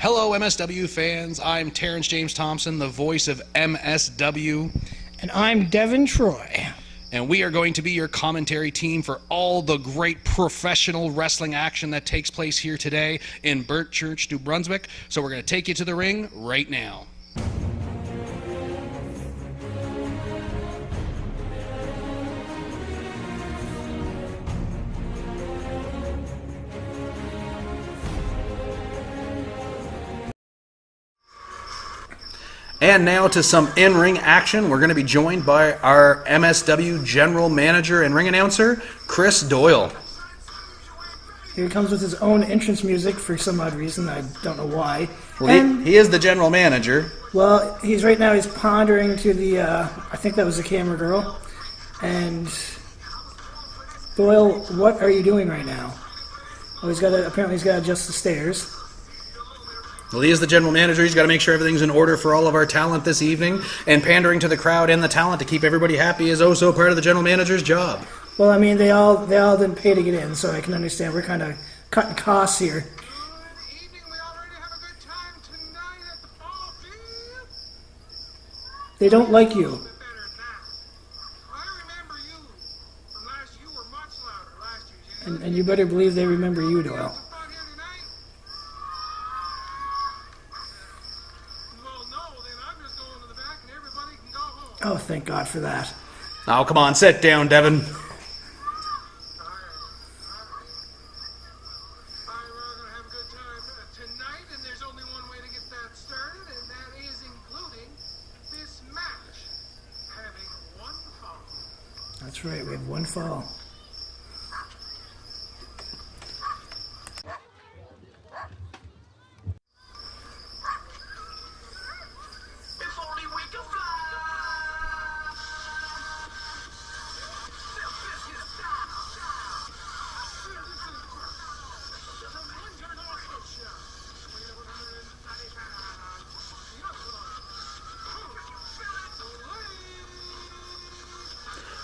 Hello, MSW fans. I'm Terrence James Thompson, the voice of MSW. And I'm Devin Troy. And we are going to be your commentary team for all the great professional wrestling action that takes place here today in Burnt Church, New Brunswick. So we're going to take you to the ring right now. And now to some in-ring action. We're going to be joined by our MSW General Manager and ring announcer, Chris Doyle. Here he comes with his own entrance music for some odd reason. I don't know why. Well, he is the General Manager. Well, he's pondering to the, I think that was the camera girl. And Doyle, what are you doing right now? Well, apparently he's got to adjust the stairs. Well, he is the general manager. He's got to make sure everything's in order for all of our talent this evening. And pandering to the crowd and the talent to keep everybody happy is also part of the general manager's job. Well, I mean, they all didn't pay to get in, so I can understand. We're kind of cutting costs here. They don't like you. And you better believe they remember you, Doyle. Oh, thank God for that. Oh, come on, sit down, Devin. That's right, we have one fall.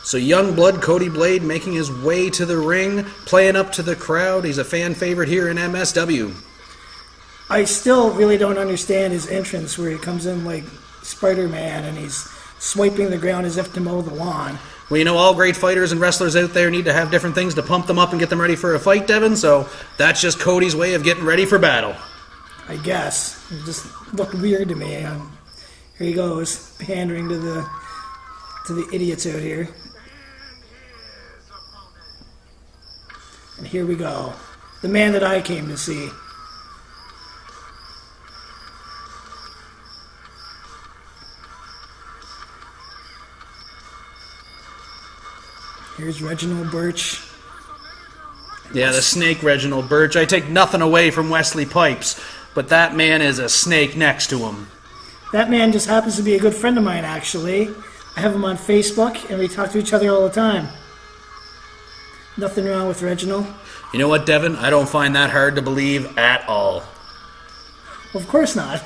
So young blood Cody Blade making his way to the ring, playing up to the crowd. He's a fan favorite here in MSW. I still really don't understand his entrance where he comes in like Spider-Man and he's swiping the ground as if to mow the lawn. Well, you know, all great fighters and wrestlers out there need to have different things to pump them up and get them ready for a fight, Devin, so that's just Cody's way of getting ready for battle. I guess. It just looked weird to me. Here he goes, pandering to the idiots out here. And here we go. The man that I came to see. Here's Reginald Birch. Yeah, the snake Reginald Birch. I take nothing away from Wesley Pipes, but that man is a snake next to him. That man just happens to be a good friend of mine, actually. I have him on Facebook, and we talk to each other all the time. Nothing wrong with Reginald. You know what, Devin? I don't find that hard to believe at all. Well, of course not.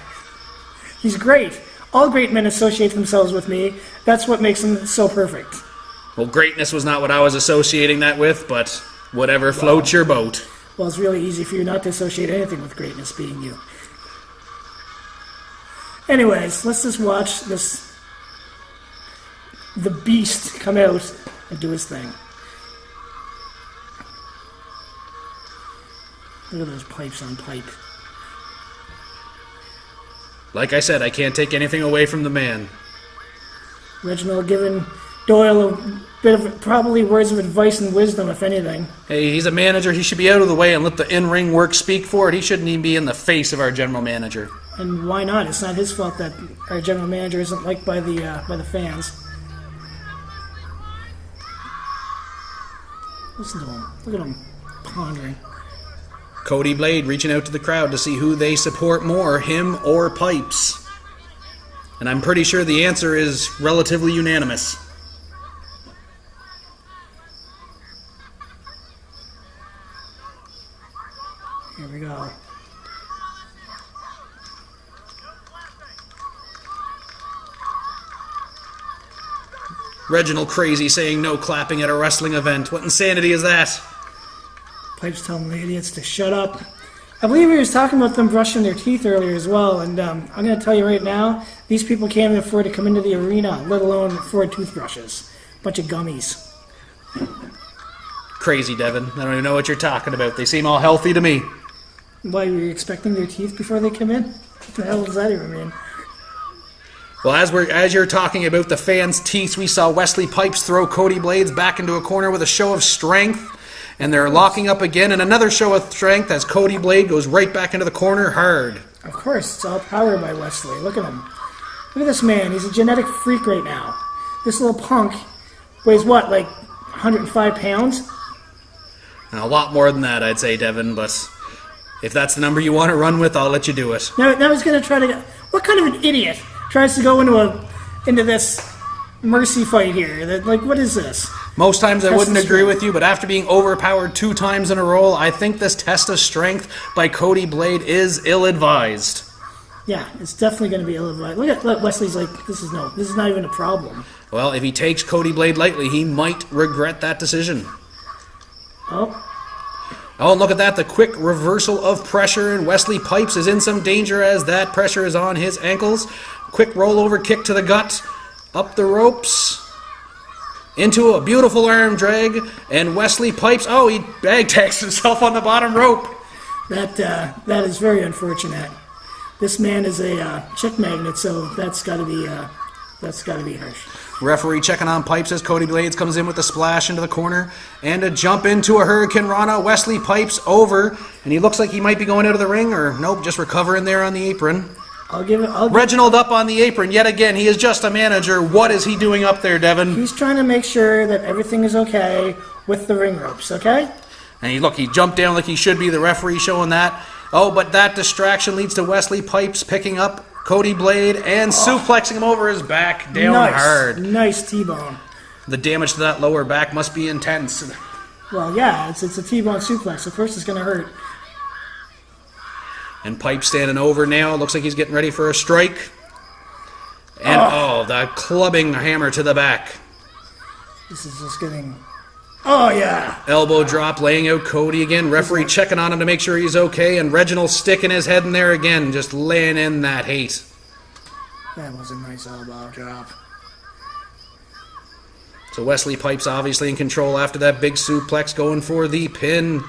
He's great. All great men associate themselves with me. That's what makes them so perfect. Well, greatness was not what I was associating that with, but whatever floats your boat. Well, it's really easy for you not to associate anything with greatness being you. Anyways, let's just watch the beast come out and do his thing. Look at those pipes on pipe. Like I said, I can't take anything away from the man. Reginald giving Doyle a bit of probably words of advice and wisdom, if anything. Hey, he's a manager. He should be out of the way and let the in-ring work speak for it. He shouldn't even be in the face of our general manager. And why not? It's not his fault that our general manager isn't liked by the fans. Listen to him. Look at him pondering. Cody Blade reaching out to the crowd to see who they support more, him or Pipes. And I'm pretty sure the answer is relatively unanimous. Here we go. Reginald crazy saying no clapping at a wrestling event. What insanity is that? Pipes telling the idiots to shut up. I believe he was talking about them brushing their teeth earlier as well, and I'm going to tell you right now, these people can't even afford to come into the arena, let alone afford toothbrushes. Bunch of gummies. Crazy, Devin. I don't even know what you're talking about. They seem all healthy to me. Why, were you expecting their teeth before they come in? What the hell does that even mean? Well, as you're talking about the fans' teeth, we saw Wesley Pipes throw Cody Blades back into a corner with a show of strength. And they're locking up again, and another show of strength as Cody Blade goes right back into the corner hard. Of course, it's all power by Wesley. Look at him. Look at this man. He's a genetic freak right now. This little punk weighs what, like 105 pounds? And a lot more than that, I'd say, Devin, but if that's the number you want to run with, I'll let you do it. Now he's going to try to get... What kind of an idiot tries to go into this mercy fight here? Like, what is this? Most times I wouldn't agree with you, but after being overpowered 2 times in a row, I think this test of strength by Cody Blade is ill-advised. Yeah, it's definitely going to be ill-advised. Look, Wesley's like, this is not even a problem. Well, if he takes Cody Blade lightly, he might regret that decision. Oh, look at that, the quick reversal of pressure, and Wesley Pipes is in some danger as that pressure is on his ankles. Quick rollover kick to the gut, up the ropes, into a beautiful arm drag, and Wesley Pipes, he bag tags himself on the bottom rope. That is very unfortunate. This man is a chick magnet, so that's got to be harsh. Referee checking on Pipes as Cody Blades comes in with a splash into the corner and a jump into a Hurricane Rana. Wesley Pipes over, and he looks like he might be going out of the ring, or nope, just recovering there on the apron. Reginald up on the apron yet again. He is just a manager. What is he doing up there, Devin? He's trying to make sure that everything is okay with the ring ropes, okay? And he jumped down like he should be. The referee showing that. But that distraction leads to Wesley Pipes picking up Cody Blade and suplexing him over his back down hard. Nice T-bone. The damage to that lower back must be intense. Well, yeah, it's a T-bone suplex. Of course it's going to hurt. And Pipe standing over now. Looks like he's getting ready for a strike. And, the clubbing hammer to the back. This is just getting... Oh, yeah. Elbow drop, laying out Cody again. Referee checking on him to make sure he's okay. And Reginald sticking his head in there again, just laying in that hate. That was a nice elbow drop. So Wesley Pipes obviously in control after that big suplex, going for the pin.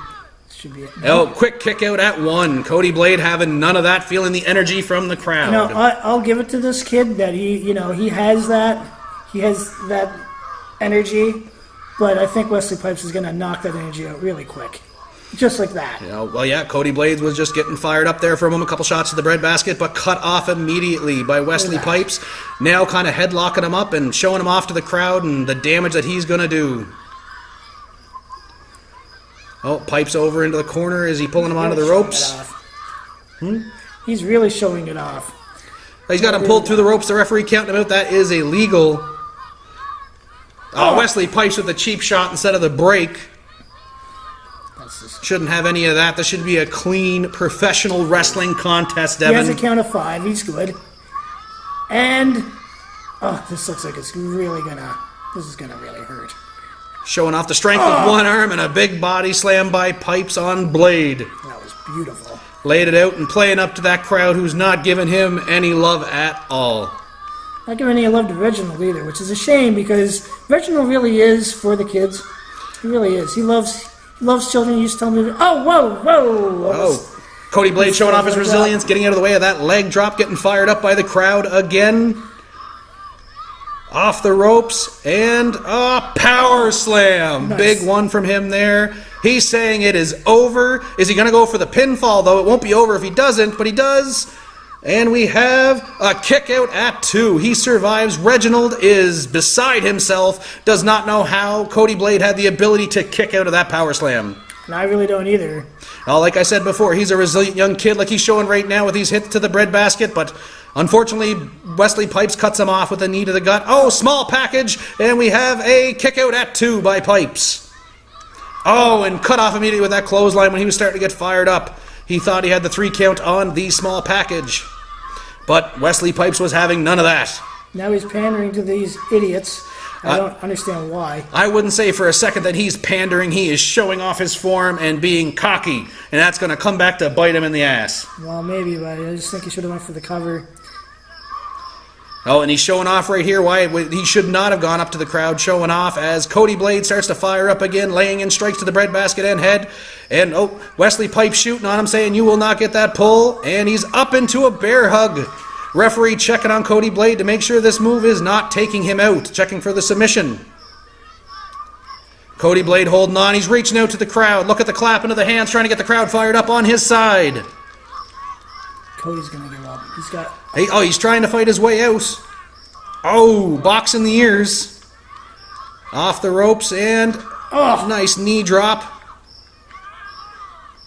Should be it. Quick kick out at 1. Cody Blade having none of that, feeling the energy from the crowd. I'll give it to this kid that he has that energy, but I think Wesley Pipes is going to knock that energy out really quick. Just like that. Cody Blades was just getting fired up there from him. A couple shots to the breadbasket, but cut off immediately by Wesley Pipes. Now kind of headlocking him up and showing him off to the crowd and the damage that he's going to do. Pipes over into the corner. Is he pulling him onto the ropes? He's really showing it off. He's got him pulled through the ropes. The referee counting him out. That is illegal. Wesley Pipes with a cheap shot instead of the break. Shouldn't have any of that. This should be a clean, professional wrestling contest, Devin. He has a count of 5. He's good. And, this looks like this is gonna really hurt. Showing off the strength of one arm and a big body slam by Pipes on Blade. That was beautiful. Laid it out and playing up to that crowd who's not giving him any love at all. Not giving any love to Reginald either, which is a shame because Reginald really is for the kids. He really is. He loves children. He used to tell me, whoa. Cody Blade showing off his resilience, getting out of the way of that leg drop, getting fired up by the crowd again. Off the ropes, and a power slam. Nice. Big one from him there. He's saying it is over. Is he going to go for the pinfall, though? It won't be over if he doesn't, but he does. And we have a kick out at 2. He survives. Reginald is beside himself. Does not know how Cody Blade had the ability to kick out of that power slam. And I really don't either. Like I said before, he's a resilient young kid like he's showing right now with these hits to the breadbasket, but unfortunately, Wesley Pipes cuts him off with a knee to the gut. Small package, and we have a kick out at 2 by Pipes. And cut off immediately with that clothesline when he was starting to get fired up. He thought he had the 3 count on the small package. But Wesley Pipes was having none of that. Now he's pandering to these idiots. I don't understand why. I wouldn't say for a second that he's pandering. He is showing off his form and being cocky, and that's going to come back to bite him in the ass. Well, maybe, but I just think he should have went for the cover. Oh, and he's showing off right here why he should not have gone up to the crowd, showing off as Cody Blade starts to fire up again, laying in strikes to the breadbasket and head. And, Wesley Pipe shooting on him, saying, you will not get that pull. And he's up into a bear hug. Referee checking on Cody Blade to make sure this move is not taking him out, checking for the submission. Cody Blade holding on. He's reaching out to the crowd. Look at the clapping of the hands, trying to get the crowd fired up on his side. Cody's going to give up. He's trying to fight his way out. Oh, box in the ears. Off the ropes and nice knee drop.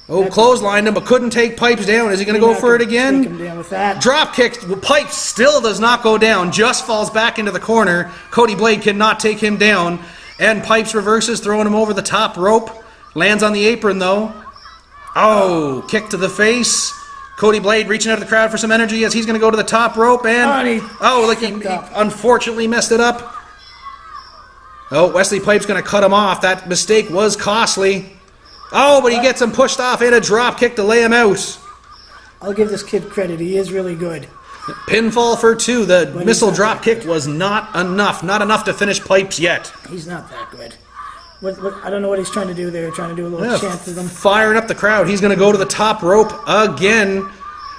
Clotheslined him, but couldn't take Pipes down. Is he going to go for it again? Take him down with that. Drop kick. Pipes still does not go down. Just falls back into the corner. Cody Blade cannot take him down. And Pipes reverses, throwing him over the top rope. Lands on the apron, though. Kick to the face. Cody Blade reaching out to the crowd for some energy as he's going to go to the top rope and... he unfortunately messed it up. Wesley Pipe's going to cut him off. That mistake was costly. But he gets him pushed off and a drop kick to lay him out. I'll give this kid credit. He is really good. Pinfall for 2. The missile drop kick was not enough. Not enough to finish Pipes yet. He's not that good. I don't know what he's trying to do there. Trying to do a little chant to them. Firing up the crowd. He's going to go to the top rope again.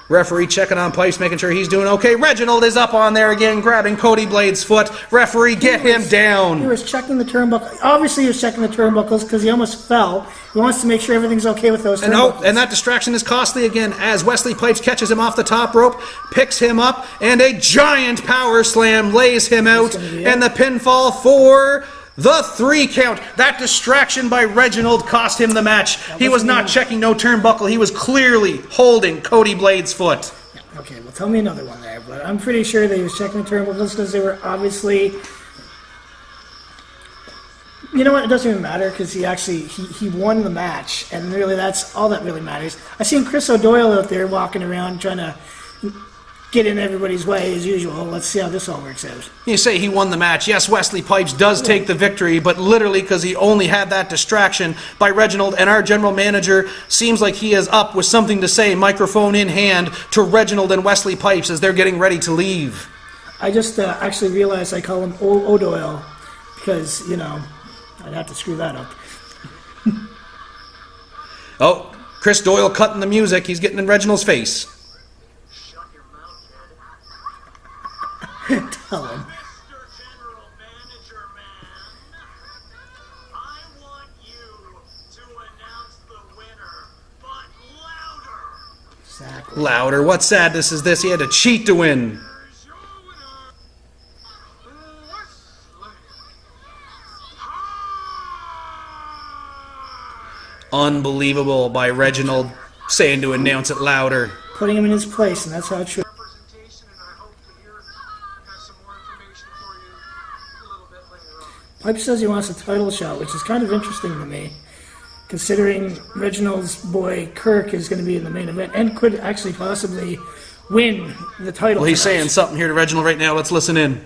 Referee checking on Pipes, making sure he's doing okay. Reginald is up on there again, grabbing Cody Blade's foot. Referee, get him down. He was checking the turnbuckle. Obviously, he was checking the turnbuckles because he almost fell. He wants to make sure everything's okay with those turnbuckles. And that distraction is costly again as Wesley Pipes catches him off the top rope, picks him up, and a giant power slam lays him out. And the pinfall for... the 3 count. That distraction by Reginald cost him the match. He was not checking no turnbuckle. He was clearly holding Cody Blade's foot. Okay, well, tell me another one there. But I'm pretty sure that he was checking the turnbuckles because they were obviously... You know what? It doesn't even matter because he won the match. And really, that's all that really matters. I seen Chris O'Doyle out there walking around trying to... get in everybody's way as usual. Let's see how this all works out. You say he won the match. Yes, Wesley Pipes does take the victory, but literally because he only had that distraction by Reginald, and our general manager seems like he is up with something to say, microphone in hand, to Reginald and Wesley Pipes as they're getting ready to leave. I just actually realized I call him O'Doyle because, I'd have to screw that up. Chris Doyle cutting the music. He's getting in Reginald's face. Tell him. Mr. General Manager, man, I want you to announce the winner, but louder. Exactly. Louder. What sadness is this? He had to cheat to win. Unbelievable by Reginald saying to announce it louder. Putting him in his place, and that's how it should. Pipe says he wants a title shot, which is kind of interesting to me, considering Reginald's boy Kirk is going to be in the main event and could actually possibly win the title. Well, he's saying something here to Reginald right now. Let's listen in.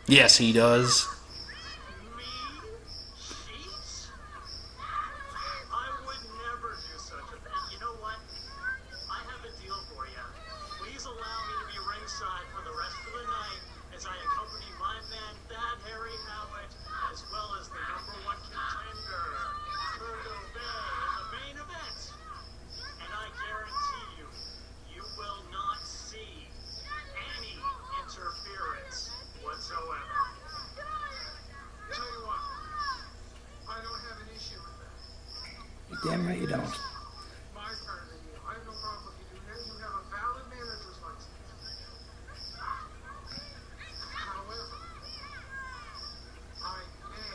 Yes, he does. Me? Sheets? I would never do such a thing. You know what? I have a deal for you. Please allow me to be ringside for the rest of the night as I accompany my man, Bad Harry Howit, as well as the #1 contender, Kirk Aube, in the main event. And I guarantee you, you will not see any interference whatsoever. Tell you what, I don't have an issue with that. You're damn right you don't. My part of the deal. I have no problem with you doing that. You have a valid manager's license. However, I may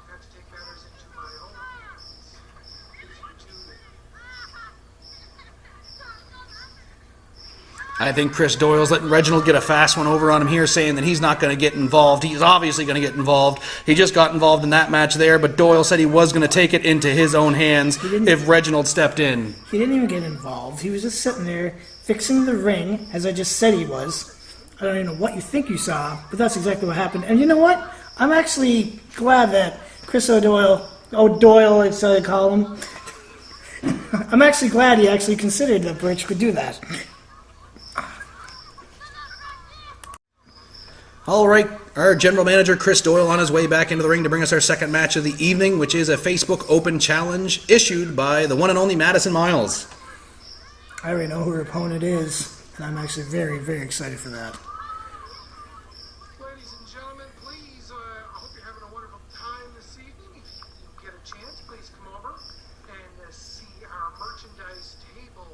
have to take matters into my own I think Chris Doyle's letting Reginald get a fast one over on him here, saying that he's not going to get involved. He's obviously going to get involved. He just got involved in that match there, but Doyle said he was going to take it into his own hands if Reginald stepped in. He didn't even get involved. He was just sitting there fixing the ring, as I just said he was. I don't even know what you think you saw, but that's exactly what happened. And you know what? I'm actually glad that Chris O'Doyle, as I call him, I'm actually glad he actually considered that Birch could do that. All right, our general manager, Chris Doyle, on his way back into the ring to bring us our second match of the evening, which is a Facebook Open Challenge issued by the one and only Madison Miles. I already know who her opponent is, and I'm actually very, very excited for that. Ladies and gentlemen, please, I hope you're having a wonderful time this evening. If you get a chance, please come over and see our merchandise table.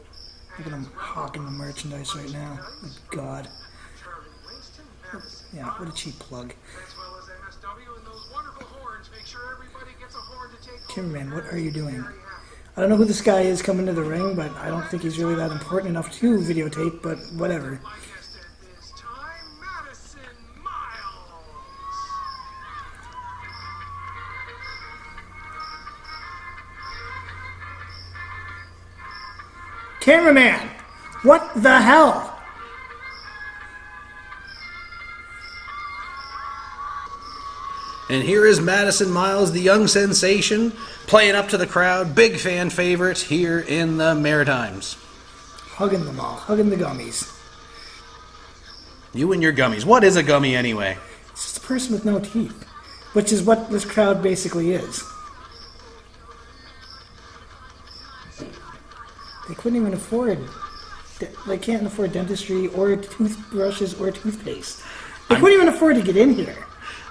Look at him hawking the merchandise right now. Oh, God. Charlie Winston, Madison Yeah, what a cheap plug. as well as MSW and those wonderful horns. Make sure everybody gets a horn to take home. Cameraman, what are you doing? I don't know who this guy is coming to the ring, but I don't think he's really that important enough to videotape, but whatever. My guest at this time, Madison Miles. Cameraman! What the hell? And here is Madison Miles, the young sensation, playing up to the crowd. Big fan favorite here in the Maritimes. Hugging them all, hugging the gummies. You and your gummies. What is a gummy anyway? It's just a person with no teeth, which is what this crowd basically is. They couldn't even afford, they can't afford dentistry or toothbrushes or toothpaste. They couldn't even afford to get in here.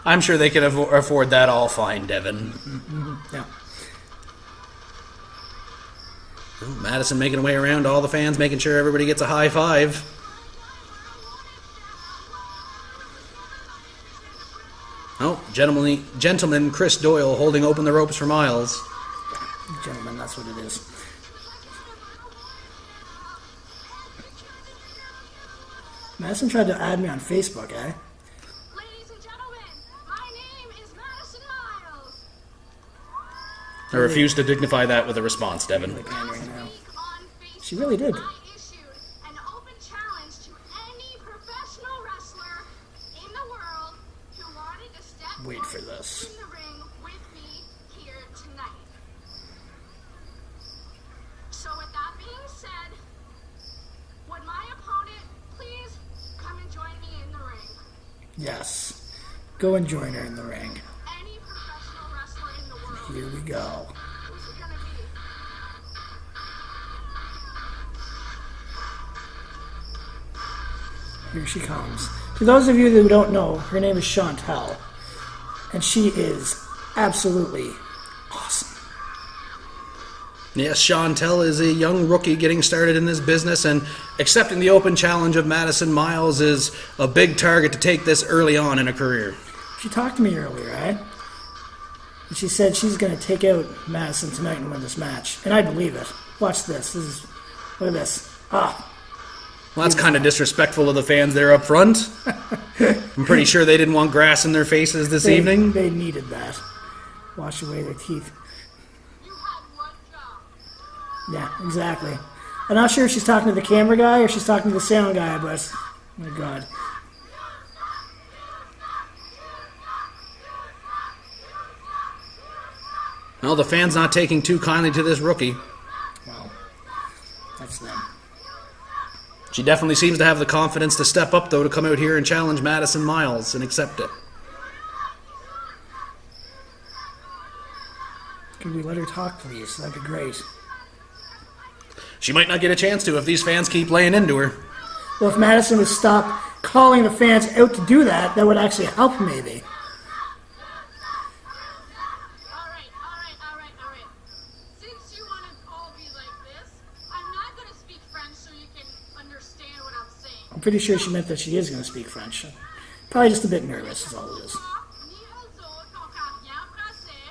I'm sure they could afford that all fine, Devin. Yeah. Ooh, Madison making her way around to all the fans, making sure everybody gets a high five. Oh, gentleman Chris Doyle holding open the ropes for Miles. Gentlemen, that's what it is. Madison tried to add me on Facebook, eh? Ladies and gentlemen, my name is Madison Miles. I refuse to dignify that with a response, Devin. Pandering now. On Facebook, She really did. I issued an open challenge to any professional wrestler in the world who wanted to step Wait for forward this. in the ring with me here tonight. So with that being said, would my opponent please come and join me in the ring? Yes. Go and join her in the ring. Any professional wrestler in the world. Here we go. Who's it gonna be? Here she comes. To those of you who don't know, her name is Chantel. And she is absolutely awesome. Yes, Chantel is a young rookie getting started in this business, and accepting the open challenge of Madison Miles is a big target to take this early on in a career. She talked to me earlier, right? And she said she's going to take out Madison tonight and win this match. And I believe it. Watch this. Look at this. Ah. Well, that's kind of disrespectful of the fans there up front. I'm pretty sure they didn't want grass in their faces this evening. They needed that. Wash away their teeth. You had one job. Yeah, exactly. I'm not sure if she's talking to the camera guy or she's talking to the sound guy, but oh my God. Well, the fans not taking too kindly to this rookie. Well, that's them. She definitely seems to have the confidence to step up, though, to come out here and challenge Madison Miles and accept it. Could we let her talk, please? That'd be great. She might not get a chance to if these fans keep laying into her. Well, if Madison would stop calling the fans out to do that, that would actually help, maybe. All right. Since you want to all be like this, I'm not going to speak French so you can understand what I'm saying. I'm pretty sure she meant that she is going to speak French. Probably just a bit nervous, is all it is. Ni eux autres comprennent rien français.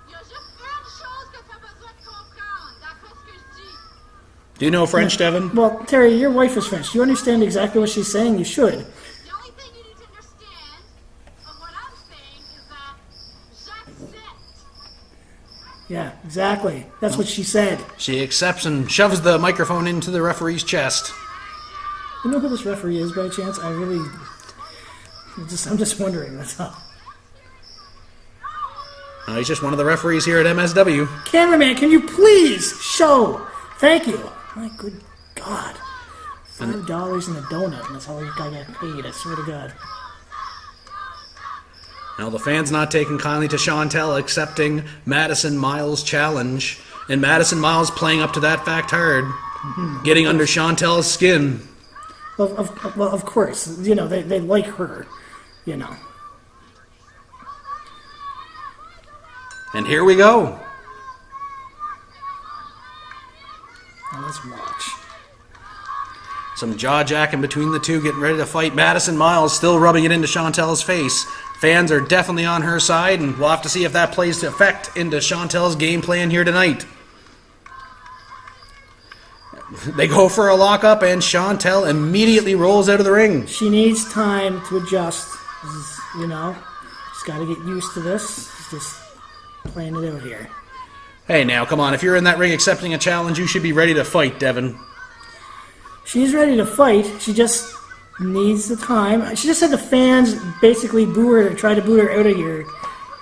Il y a juste une chose que tu as besoin de comprendre, d'après ce que je dis. Do you know French, Devin? Well, Terry, your wife is French. Do you understand exactly what she's saying? You should. The only thing you need to understand of what I'm saying is that j'accepte. Yeah, exactly. That's what she said. She accepts and shoves the microphone into the referee's chest. You know who this referee is by chance? I'm just wondering, that's all. He's just one of the referees here at MSW. Cameraman, can you please show? Thank you. My good God. $5 and a donut, and that's all I got paid, I swear to God. Now the fans not taking kindly to Chantel accepting Madison Miles' challenge. And Madison Miles playing up to that fact hard. Getting under Chantel's skin. Well, of course. You know, they like her. You know. And here we go. Now let's watch. Some jaw-jacking between the two, getting ready to fight. Madison Miles still rubbing it into Chantel's face. Fans are definitely on her side, and we'll have to see if that plays to effect into Chantel's game plan here tonight. They go for a lockup, and Chantel immediately rolls out of the ring. She needs time to adjust. You know, she's got to get used to this. She's just playing it out here. Hey, now, come on. If you're in that ring accepting a challenge, you should be ready to fight, Devin. She's ready to fight. She just needs the time. She just said the fans basically boo her, try to boo her out of here.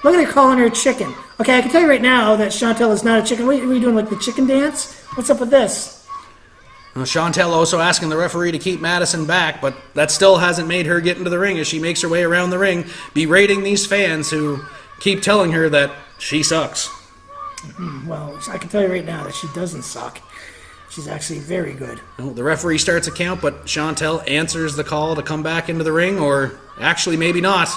Look at her calling her a chicken. Okay, I can tell you right now that Chantel is not a chicken. What are you doing, like the chicken dance? What's up with this? Well, Chantel also asking the referee to keep Madison back, but that still hasn't made her get into the ring as she makes her way around the ring, berating these fans who keep telling her that she sucks. Well, I can tell you right now that she doesn't suck. She's actually very good. Well, the referee starts a count, but Chantel answers the call to come back into the ring, or actually maybe not.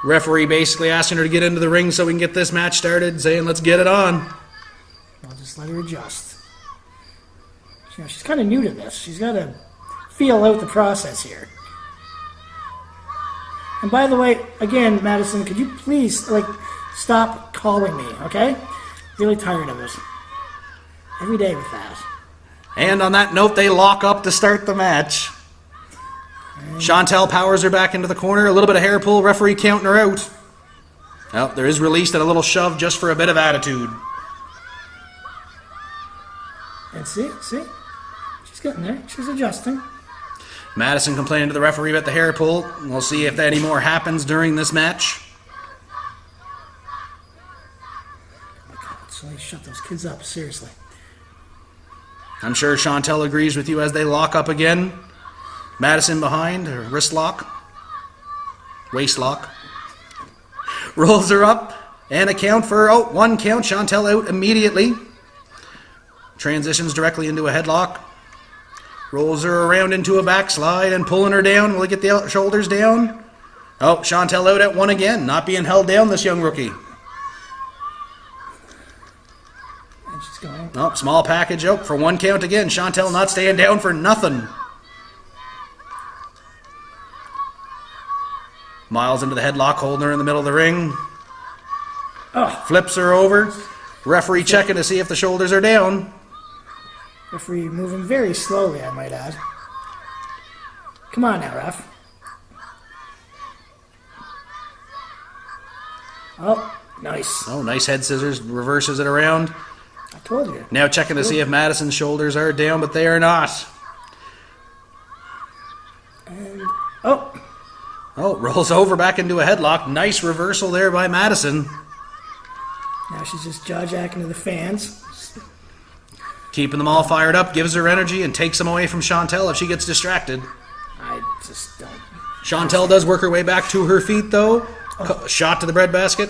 Referee basically asking her to get into the ring so we can get this match started, saying let's get it on. I'll just let her adjust. You know, she's kind of new to this. She's got to feel out the process here. And by the way, again, Madison, could you please, stop calling me, okay? Really tired of it. Every day with that. And on that note, they lock up to start the match. Chantel powers her back into the corner. A little bit of hair pull, referee counting her out. Well, there is released and a little shove just for a bit of attitude. And see? She's getting there. She's adjusting. Madison complaining to the referee about the hair pull. We'll see if any more happens during this match. So they shut those kids up, seriously. I'm sure Chantel agrees with you as they lock up again. Madison behind, her wrist lock. Waist lock. Rolls her up and a count for, one count. Chantel out immediately. Transitions directly into a headlock. Rolls her around into a backslide and pulling her down. Will he get the shoulders down? Chantel out at one again. Not being held down, this young rookie. And she's going. Small package out for one count again. Chantel not staying down for nothing. Miles into the headlock, holding her in the middle of the ring. Flips her over. Referee checking to see if the shoulders are down. Referee moving very slowly, I might add. Come on now, ref. Nice. Nice head scissors. Reverses it around. I told you. Now checking to see if Madison's shoulders are down, but they are not. And, rolls over back into a headlock. Nice reversal there by Madison. now she's just jaw-jacking to the fans. Keeping them all fired up, gives her energy, and takes them away from Chantel if she gets distracted. I just don't. Chantel does work her way back to her feet, though. Shot to the breadbasket.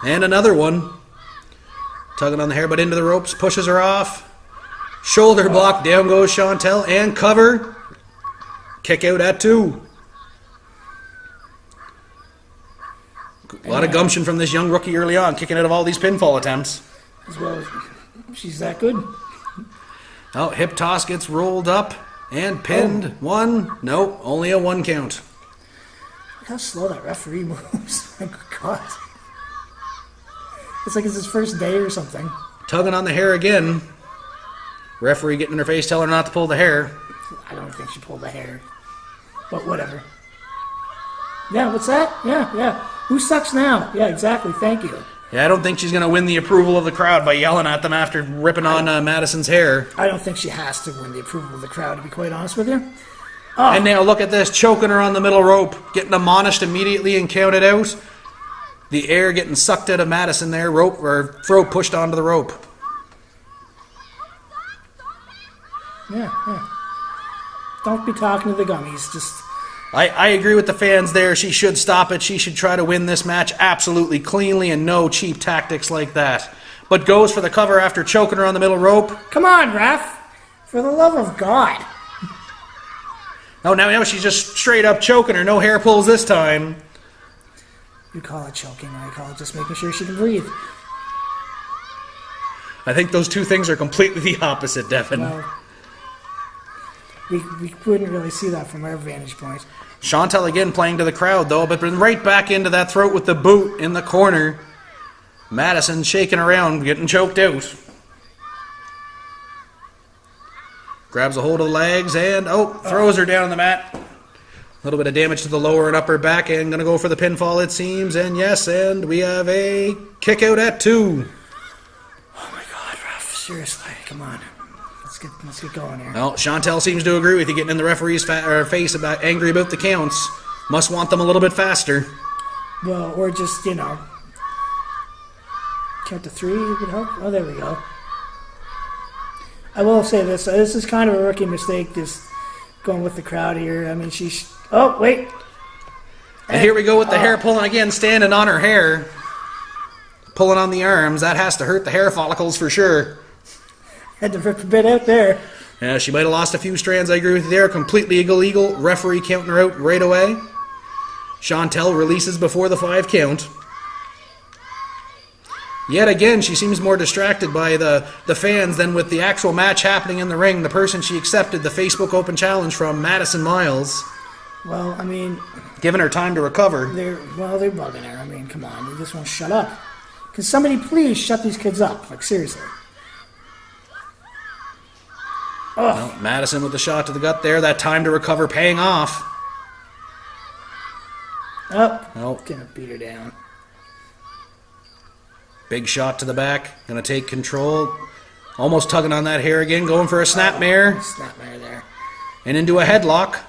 And another one. Tugging on the hair, but into the ropes. Pushes her off. Shoulder block. Down goes Chantel. And cover. Kick out at 2. A lot of gumption from this young rookie early on, kicking out of all these pinfall attempts. As well as she's that good. Hip toss gets rolled up and pinned. 1. Nope, only a 1 count. Look how slow that referee moves. My God. It's like it's his first day or something. Tugging on the hair again. Referee getting in her face, telling her not to pull the hair. I don't think she pulled the hair. But whatever. Yeah, what's that? Yeah. Who sucks now? Yeah, exactly. Thank you. Yeah, I don't think she's going to win the approval of the crowd by yelling at them after ripping on Madison's hair. I don't think she has to win the approval of the crowd, to be quite honest with you. And now look at this, choking her on the middle rope, getting admonished immediately and counted out. The air getting sucked out of Madison there, throat pushed onto the rope. Yeah. Don't be talking to the gummies. Just. I agree with the fans there. She should stop it. She should try to win this match absolutely cleanly and no cheap tactics like that. But goes for the cover after choking her on the middle rope. Come on, ref. For the love of God. Oh, now she's just straight up choking her. No hair pulls this time. You call it choking. I call it just making sure she can breathe. I think those two things are completely the opposite, Devin. Well, we couldn't really see that from our vantage point. Chantel again playing to the crowd, though, but right back into that throat with the boot in the corner. Madison shaking around, getting choked out. Grabs a hold of the legs and, throws her down on the mat. A little bit of damage to the lower and upper back, and going to go for the pinfall, it seems. And yes, and we have a kick out at 2. Oh my God, ref. Seriously, come on. Let's get going here. Well, Chantel seems to agree with you, getting in the referee's face about angry about the counts. Must want them a little bit faster. Well, or just, count to 3 would help. Oh, there we go. I will say this. This is kind of a rookie mistake, just going with the crowd here. I mean, oh, wait. And here we go with the hair pulling again, standing on her hair. Pulling on the arms. That has to hurt the hair follicles for sure. Had to rip a bit out there. Yeah, she might have lost a few strands. I agree with you there. Completely illegal. Referee counting her out right away. Chantel releases before the 5 count. Yet again, she seems more distracted by the fans than with the actual match happening in the ring. The person she accepted the Facebook Open Challenge from, Madison Miles. Well, I mean... Giving her time to recover. They're bugging her. I mean, come on. They just won't shut up. Can somebody please shut these kids up? Like, seriously. Oh. Well, Madison with the shot to the gut there. That time to recover paying off. Gonna beat her down. Big shot to the back. Gonna take control. Almost tugging on that hair again. Going for a snapmare. Snapmare there. And into a headlock.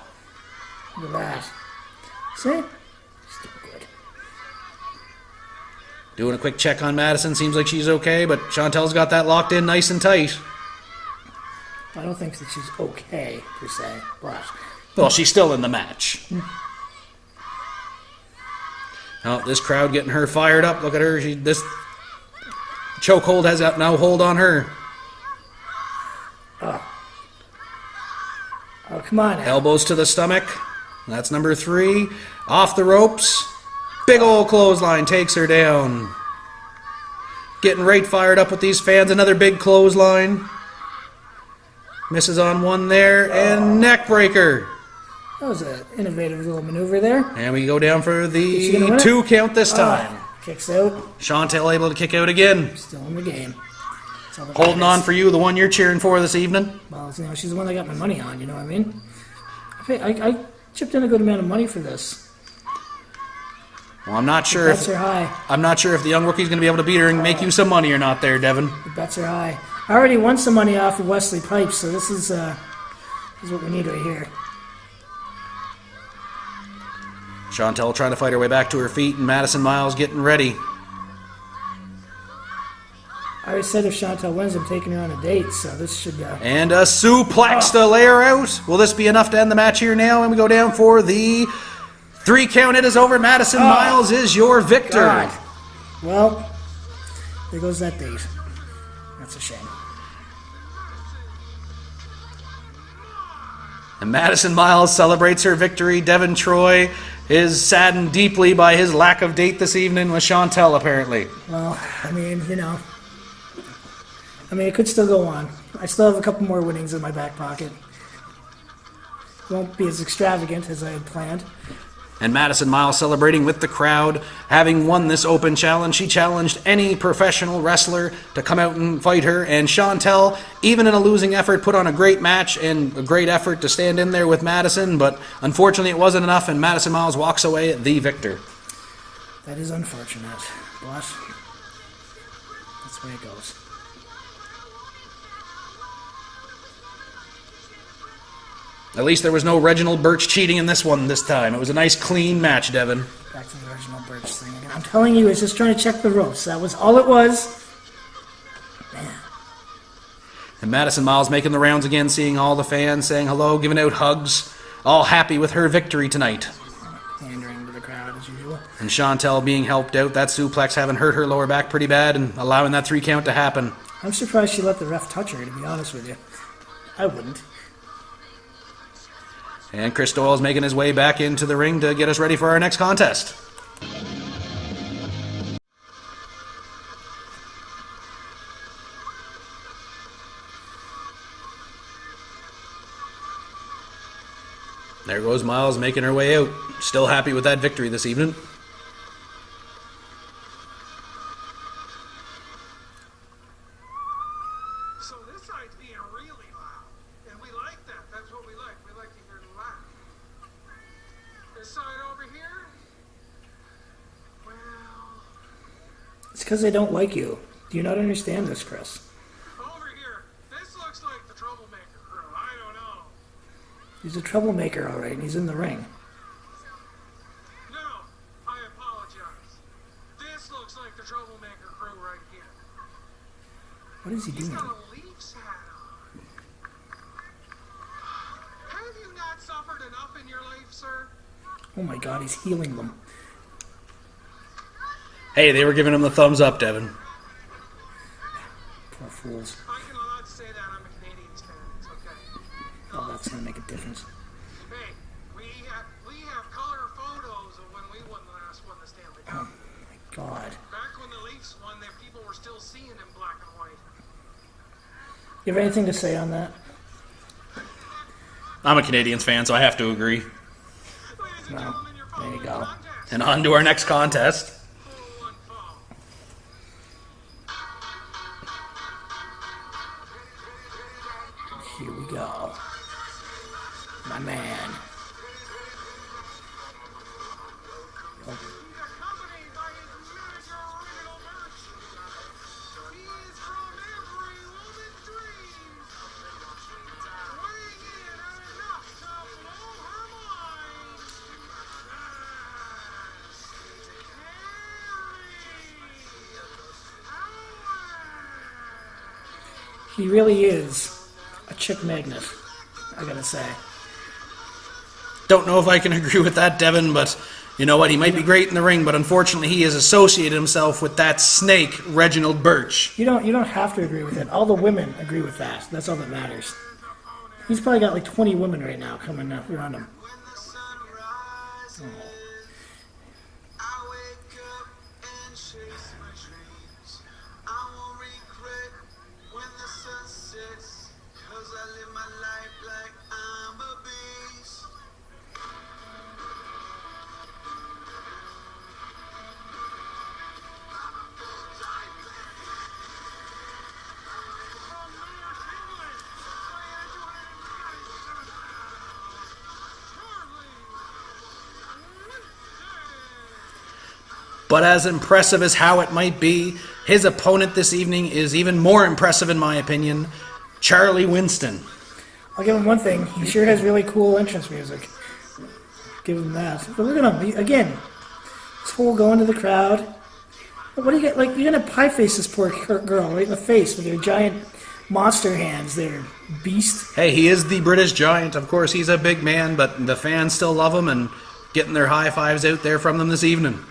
Look at that. See? Still good. Doing a quick check on Madison. Seems like she's okay, but Chantel's got that locked in nice and tight. I don't think that she's okay, per se, but... Well, she's still in the match. Oh, this crowd getting her fired up. Look at her. This chokehold has got now hold on her. Oh, come on now. Elbows to the stomach. That's number 3. Off the ropes. Big old clothesline takes her down. Getting right fired up with these fans. Another big clothesline. Misses on one there, and neck breaker. That was an innovative little maneuver there. And we go down for the 2 count this time. Kicks out. Chantel able to kick out again. Still in the game. Holding on for you, the one you're cheering for this evening. Well, she's the one that got my money on, you know what I mean? I chipped in a good amount of money for this. Well, I'm not sure The bets are high. I'm not sure if the young rookie's going to be able to beat her and make you some money or not there, Devin. The bets are high. I already won some money off of Wesley Pipes, so this is what we need right here. Chantel trying to fight her way back to her feet, and Madison Miles getting ready. I already said if Chantel wins, I'm taking her on a date, so this should go. And a suplex to lay her out. Will this be enough to end the match here now? And we go down for the 3 count. It is over. Madison Miles is your victor. God. Well, there goes that date. That's a shame. And Madison Miles celebrates her victory. Devin Troy is saddened deeply by his lack of date this evening with Chantel, apparently. Well, I mean, it could still go on. I still have a couple more winnings in my back pocket. Won't be as extravagant as I had planned. And Madison Miles celebrating with the crowd, having won this open challenge. She challenged any professional wrestler to come out and fight her. And Chantel, even in a losing effort, put on a great match and a great effort to stand in there with Madison. But unfortunately, it wasn't enough, and Madison Miles walks away the victor. That is unfortunate, but that's the way it goes. At least there was no Reginald Birch cheating in this one this time. It was a nice, clean match, Devin. Back to the Reginald Birch thing again. I'm telling you, it's just trying to check the ropes. That was all it was. Man. And Madison Miles making the rounds again, seeing all the fans, saying hello, giving out hugs, all happy with her victory tonight. Pandering to the crowd as usual. And Chantel being helped out, that suplex having hurt her lower back pretty bad and allowing that 3 count to happen. I'm surprised she let the ref touch her, to be honest with you. I wouldn't. And Chris Doyle's making his way back into the ring to get us ready for our next contest. There goes Miles making her way out. Still happy with that victory this evening. So this side's being really loud. And we like that. That's what we like. We like to hear the loud. This side over here? Well... It's because they don't like you. Do you not understand this, Chris? Over here. This looks like the troublemaker crew. I don't know. He's a troublemaker, all right, and he's in the ring. No, I apologize. This looks like the troublemaker crew right here. What is he He's doing? got a Leafs hat on. Have you not suffered enough in your life, sir? Oh my god, he's healing them. Hey, they were giving him the thumbs up, Devin. Poor fools. I can allowed to say that I'm a Canadians fan. It's okay. Oh, that's going to make a difference. Hey, we have color photos of when we won the Stanley Cup. Oh my god. Back when the Leafs won, that people were still seeing in black and white. You have anything to say on that? I'm a Canadiens fan, so I have to agree. Ladies and Well, gentlemen, you're there you following go. contest. And on to our next contest. 4-1 fall. Here we go. My man. Accompanied by his manager, Reginald Birch. He is from every woman's dreams. Weighing in at enough to blow her mind. He really is a chick magnet, I gotta say. Don't know if I can agree with that, Devin, but you know what? He might be great in the ring, but unfortunately he has associated himself with that snake, Reginald Birch. You don't have to agree with it. All the women agree with that. That's all that matters. He's probably got like 20 women right now coming up around him. When the sun rises, I wake up and chase my dreams. I won't regret when the sun sets, 'cause I live my life like I'm a beast. But as impressive as Howit might be, his opponent this evening is even more impressive in my opinion, Charlie Winston. I'll give him one thing. He sure has really cool entrance music. Give him that. But look at him. Again, this whole going to the crowd. What do you get? Like, you're going to pie face this poor girl right in the face with your giant monster hands there. Beast. Hey, he is the British Giant. Of course, he's a big man, but the fans still love him and getting their high fives out there from them this evening.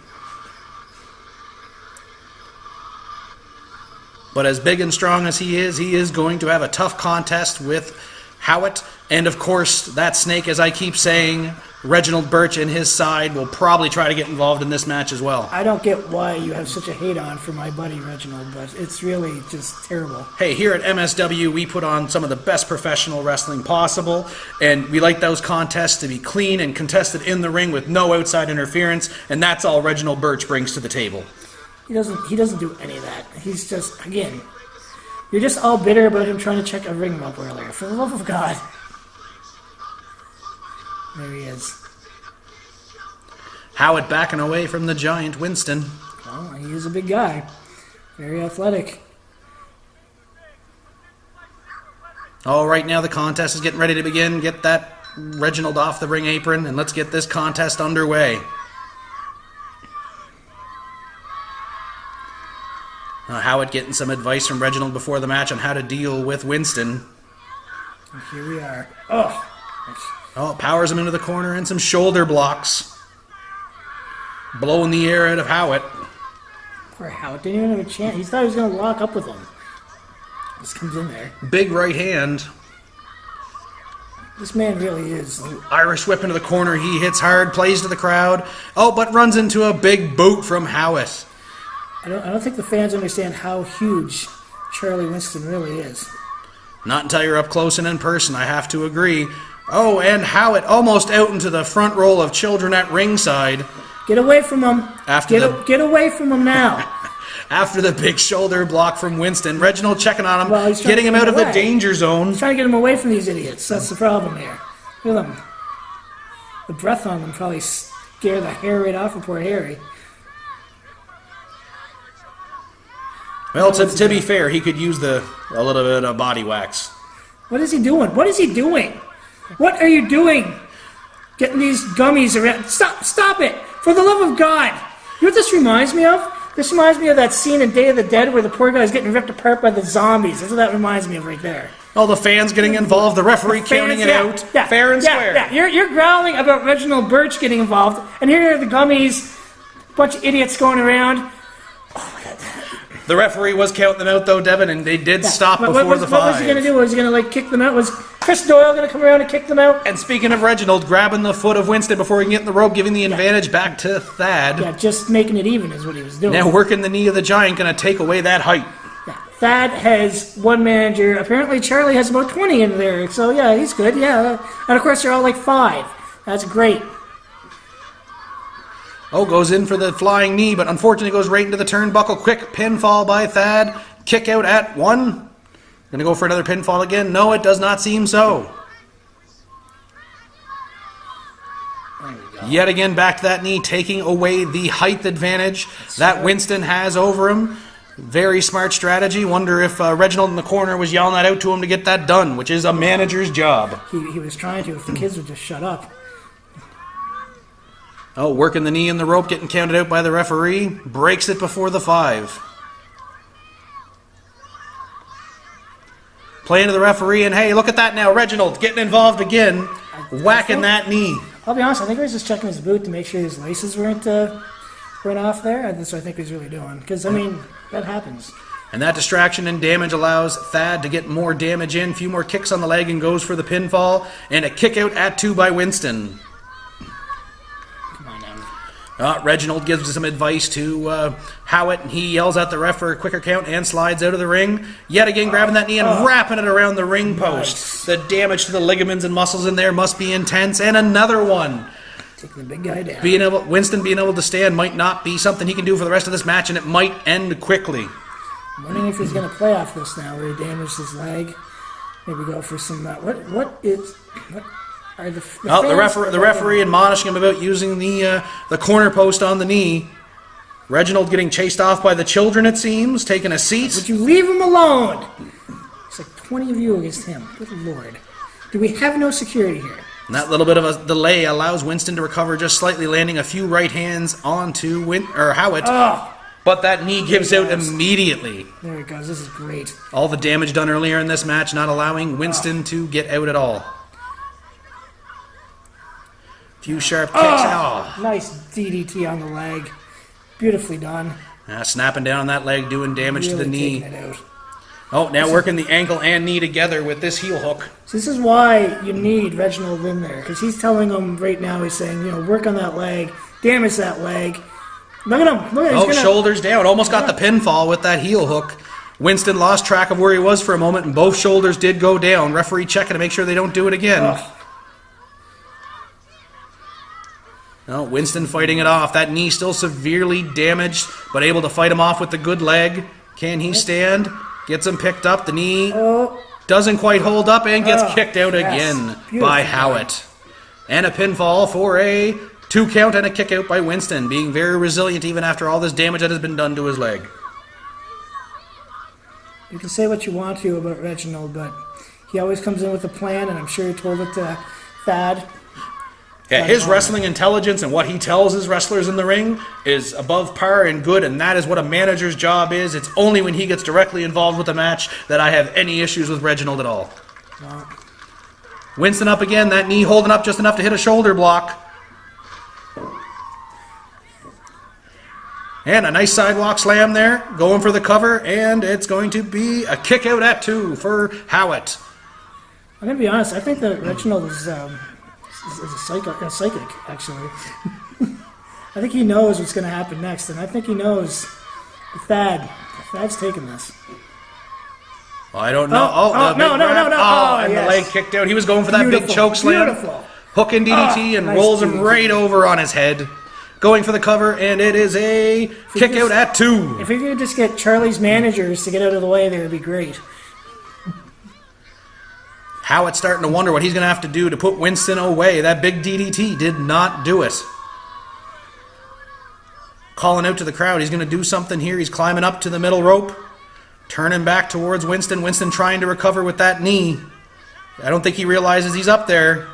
But as big and strong as he is going to have a tough contest with Howit. And of course, that snake, as I keep saying, Reginald Birch and his side will probably try to get involved in this match as well. I don't get why you have such a hate on for my buddy Reginald, but it's really just terrible. Hey, here at MSW, we put on some of the best professional wrestling possible, and we like those contests to be clean and contested in the ring with no outside interference, and that's all Reginald Birch brings to the table. He doesn't do any of that. He's just, again, you're just all bitter about him trying to check a ring rope earlier. For the love of God. There he is. Howit backing away from the giant Winston. Well, he is a big guy. Very athletic. Oh, right now the contest is getting ready to begin. Get that Reginald off the ring apron, and let's get this contest underway. Howit getting some advice from Reginald before the match on how to deal with Winston. And here we are. Oh, powers him into the corner and some shoulder blocks. Blowing the air out of Howit. Poor Howit didn't even have a chance. He thought he was going to lock up with him. Just comes in there. Big right hand. This man really is. Irish whip into the corner. He hits hard, plays to the crowd. Oh, but runs into a big boot from Howit. I don't think the fans understand how huge Charlie Winston really is. Not until you're up close and in person, I have to agree. Oh, and Howit almost out into the front row of children at ringside. Get away from him. Get away from him now. After the big shoulder block from Winston, Reginald checking on him, Well, getting him out of the danger zone. He's trying to get him away from these idiots. That's the problem here. Look at them. The breath on them probably scare the hair right off of poor Harry. Well, to be fair, he could use a little bit of body wax. What is he doing? What is he doing? What are you doing? Getting these gummies around. Stop it. For the love of God. You know what this reminds me of? This reminds me of that scene in Day of the Dead where the poor guy's getting ripped apart by the zombies. That's what that reminds me of right there. All the fans getting involved, the referee counting it out. Yeah, fair and square. Yeah. You're growling about Reginald Birch getting involved, and here are the gummies, a bunch of idiots going around. Oh my God. The referee was counting them out, though, Devin, and they did stop before the 5. What was he going to do? Was he going to kick them out? Was Chris Doyle going to come around and kick them out? And speaking of Reginald, grabbing the foot of Winston before he can get in the rope, giving the advantage back to Thad. Yeah, just making it even is what he was doing. Now working the knee of the giant, going to take away that height. Yeah, Thad has one manager. Apparently Charlie has about 20 in there. So, yeah, he's good. Yeah, and of course they're all like 5. That's great. Oh, goes in for the flying knee, but unfortunately goes right into the turnbuckle. Quick pinfall by Thad. Kick out at 1. Going to go for another pinfall again. No, it does not seem so. Yet again, back to that knee, taking away the height advantage that Winston has over him. Very smart strategy. Wonder if Reginald in the corner was yelling that out to him to get that done, which is a manager's job. He was trying to, if the kids would just shut up. Oh, working the knee in the rope, getting counted out by the referee. Breaks it before the 5. Playing to the referee, and hey, look at that now. Reginald getting involved again. Whacking that knee. I'll be honest, I think he was just checking his boot to make sure his laces weren't off there. That's what I think he's really doing. Because, I mean, that happens. And that distraction and damage allows Thad to get more damage in. A few more kicks on the leg and goes for the pinfall. And a kick out at 2 by Winston. Reginald gives some advice to Howit, and he yells at the ref for a quicker count and slides out of the ring. Yet again, grabbing that knee and wrapping it around the ring post. The damage to the ligaments and muscles in there must be intense. And another one. Taking the big guy down. Winston being able to stand might not be something he can do for the rest of this match, and it might end quickly. I'm wondering if he's going to play off this now, where he damaged his leg. Maybe go for some... What are the referee admonishing him about using the corner post on the knee. Reginald getting chased off by the children, it seems, taking a seat. Would you leave him alone? It's like 20 of you against him. Good Lord. Do we have no security here? And that little bit of a delay allows Winston to recover just slightly, landing a few right hands onto Howit. Oh. But that knee gives out immediately. There it goes. This is great. All the damage done earlier in this match, not allowing Winston to get out at all. Few sharp kicks. Nice DDT on the leg. Beautifully done. Snapping down on that leg, doing damage to the kney. Oh, now working the ankle and knee together with this heel hook. So this is why you need Reginald in there, because he's telling him right now, he's saying, work on that leg, damage that leg. Look at him. Look at him. Shoulders down. Almost got the pinfall with that heel hook. Winston lost track of where he was for a moment, and both shoulders did go down. Referee checking to make sure they don't do it again. No, Winston fighting it off. That knee still severely damaged, but able to fight him off with the good leg. Can he stand? Gets him picked up. The knee doesn't quite hold up and gets kicked out again by Howit. And a pinfall for a 2 count and a kick out by Winston, being very resilient even after all this damage that has been done to his leg. You can say what you want to about Reginald, but he always comes in with a plan, and I'm sure he told it to Thad. Yeah, his wrestling intelligence and what he tells his wrestlers in the ring is above par and good, and that is what a manager's job is. It's only when he gets directly involved with the match that I have any issues with Reginald at all. No. Winston up again, that knee holding up just enough to hit a shoulder block. And a nice sidewalk slam there, going for the cover, and it's going to be a kick out at 2 for Howit. I'm going to be honest, I think that Reginald is a psychic, actually. I think he knows what's going to happen next, and I think he knows Thad's taking this. Well, I don't know. No. And the leg kicked out. He was going for that big choke slam. Beautiful. Hook and DDT and nice rolls him DDT. right over on his head. Going for the cover, and it is a kick out at 2. If we could just get Charlie's managers to get out of the way, that would be great. Howit's starting to wonder what he's going to have to do to put Winston away. That big DDT did not do it. Calling out to the crowd. He's going to do something here. He's climbing up to the middle rope. Turning back towards Winston. Winston trying to recover with that knee. I don't think he realizes he's up there.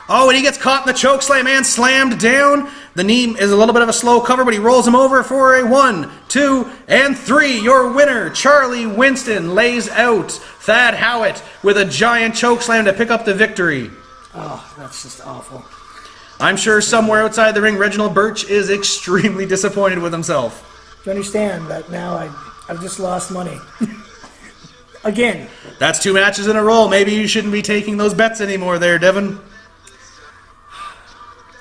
Oh, and he gets caught in the choke slam and slammed down. The knee is a little bit of a slow cover, but he rolls him over for a 1, 2, and 3. Your winner, Charlie Winston, lays out Thad Howit with a giant choke slam to pick up the victory. Oh, that's just awful. I'm sure somewhere outside the ring, Reginald Birch is extremely disappointed with himself. Do you understand that now I've just lost money? Again. That's 2 matches in a row. Maybe you shouldn't be taking those bets anymore there, Devin.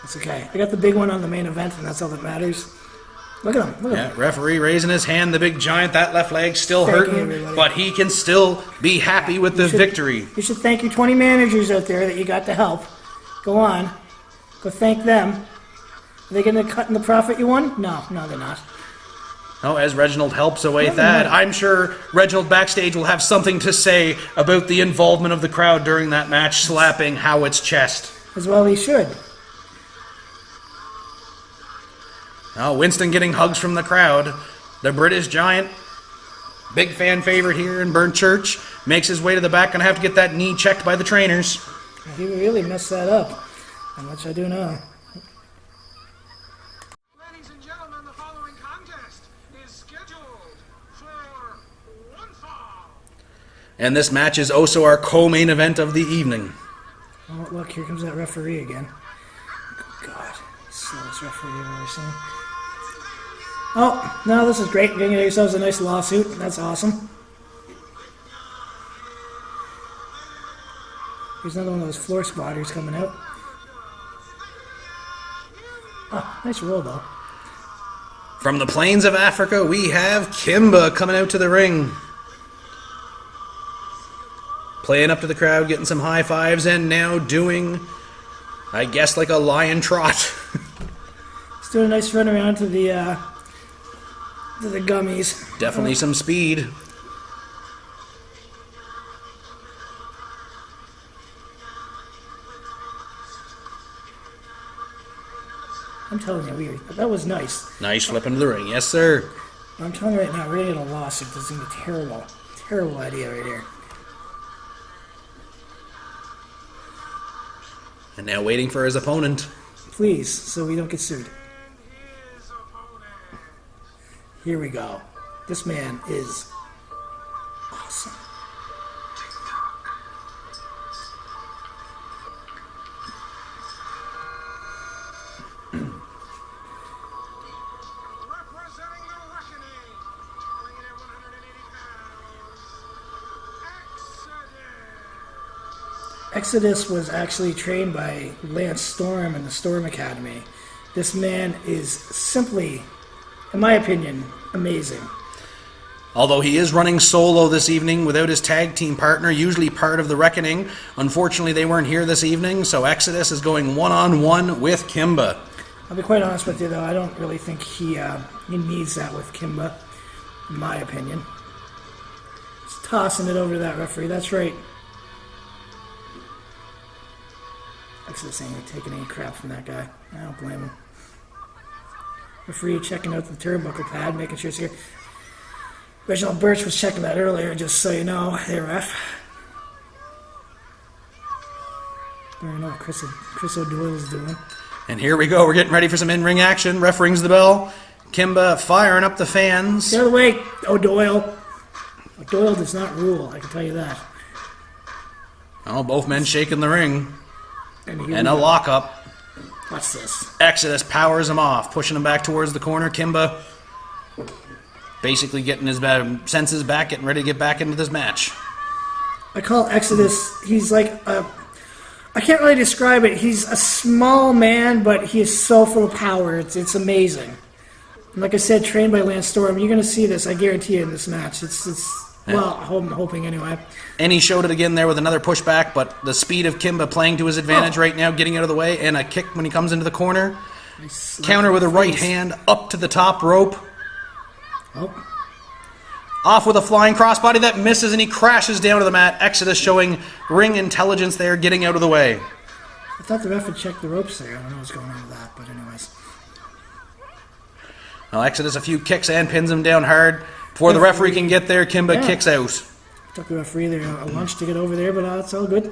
It's okay. I got the big one on the main event, and that's all that matters. Look at him. Look at him. Referee raising his hand. The big giant, that left leg still Thank you, hurting, everybody. but he can still be happy with the victory. You should thank your 20 managers out there that you got to help. Go on. Go thank them. Are they going to cut in the profit you won? No, they're not. Oh, as Reginald helps away Thad, I'm sure Reginald backstage will have something to say about the involvement of the crowd during that match, slapping Howit's chest. As well he should. Oh, Winston getting hugs from the crowd. The British Giant, big fan favorite here in Burnt Church, makes his way to the back. Gonna have to get that knee checked by the trainers. He really messed that up. How much I do know. Ladies and gentlemen, the following contest is scheduled for one fall. And this match is also our co-main event of the evening. Oh, look, here comes that referee again. God, slowest referee I've ever seen. Oh, no, this is great. You're getting yourselves a nice lawsuit. That's awesome. Here's another one of those floor spotters coming out. Oh, nice roll, though. From the plains of Africa, we have Kimba coming out to the ring. Playing up to the crowd, getting some high fives, and now doing, I guess, like a lion trot. He's doing a nice run around to the gummies. Definitely some speed. I'm telling you, that was nice. Nice flip into the ring. Yes, sir. I'm telling you right now, we're going to get a lawsuit. This is going to be terrible. Terrible idea right here. And now waiting for his opponent. Please, so we don't get sued. Here we go. This man is awesome. Representing the Reckoning, weighing in at 180 pounds, Exodus was actually trained by Lance Storm in the Storm Academy. This man is simply, in my opinion, amazing. Although he is running solo this evening without his tag team partner, usually part of the Reckoning. Unfortunately, they weren't here this evening, so Exodus is going one-on-one with Kimba. I'll be quite honest with you, though. I don't really think he needs that with Kimba, in my opinion. He's tossing it over to that referee. That's right. Exodus ain't taking any crap from that guy. I don't blame him. Referee checking out the turnbuckle pad, making sure it's here. Reginald Birch was checking that earlier, just so you know. Hey, ref. I don't know what Chris O'Doyle's doing. And here we go. We're getting ready for some in-ring action. Ref rings the bell. Kimba firing up the fans. Get out of the way, O'Doyle. O'Doyle does not rule, I can tell you that. Oh, both men shaking the ring. And a lockup. Watch this. Exodus powers him off, pushing him back towards the corner. Kimba basically getting his senses back, getting ready to get back into this match. I call Exodus, he's like I can't really describe it. He's a small man, but he is so full of power. It's amazing. And like I said, trained by Lance Storm. You're going to see this, I guarantee you, in this match. Well, I'm hoping anyway. And he showed it again there with another pushback, but the speed of Kimba playing to his advantage right now, getting out of the way, and a kick when he comes into the corner. Counter with a right hand up to the top rope. Oh. Off with a flying crossbody that misses, and he crashes down to the mat. Exodus showing ring intelligence there, getting out of the way. I thought the ref had checked the ropes there. I don't know what's going on with that, but anyways. Now Exodus a few kicks and pins him down hard. Before the referee can get there, Kimba kicks out. Took the referee there a lunch to get over there, but it's all good.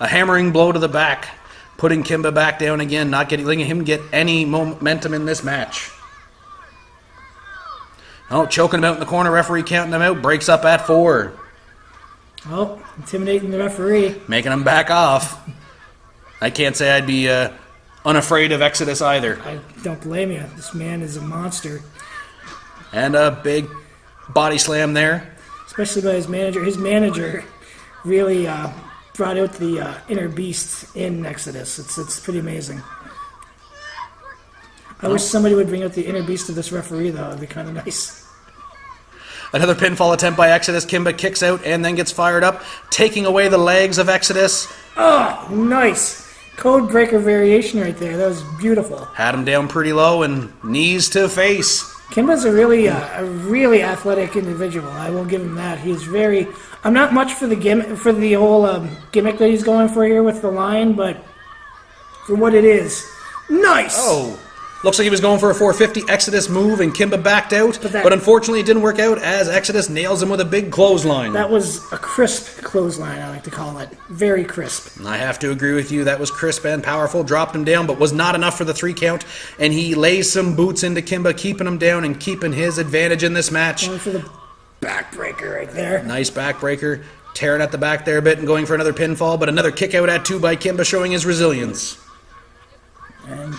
A hammering blow to the back, putting Kimba back down again, not letting him get any momentum in this match. Oh, choking him out in the corner, referee counting him out, breaks up at 4. Oh, intimidating the referee. Making him back off. I can't say I'd be unafraid of Exodus either. I don't blame you. This man is a monster. And a big body slam there. Especially by his manager. His manager really brought out the inner beast in Exodus. It's pretty amazing. I wish somebody would bring out the inner beast of this referee, though. It'd be kind of nice. Another pinfall attempt by Exodus. Kimba kicks out and then gets fired up, taking away the legs of Exodus. Oh, nice. Code breaker variation right there. That was beautiful. Had him down pretty low and knees to face. Kimba's a really athletic individual. I will give him that. He's very. I'm not much for the whole gimmick that he's going for here with the line, but for what it is, nice. Oh, looks like he was going for a 450 Exodus move, and Kimba backed out. But unfortunately, it didn't work out as Exodus nails him with a big clothesline. That was a crisp clothesline, I like to call it. Very crisp. I have to agree with you. That was crisp and powerful. Dropped him down, but was not enough for the 3 count. And he lays some boots into Kimba, keeping him down and keeping his advantage in this match. Going for the backbreaker right there. Nice backbreaker. Tearing at the back there a bit and going for another pinfall, but another kick out at 2 by Kimba, showing his resilience. And,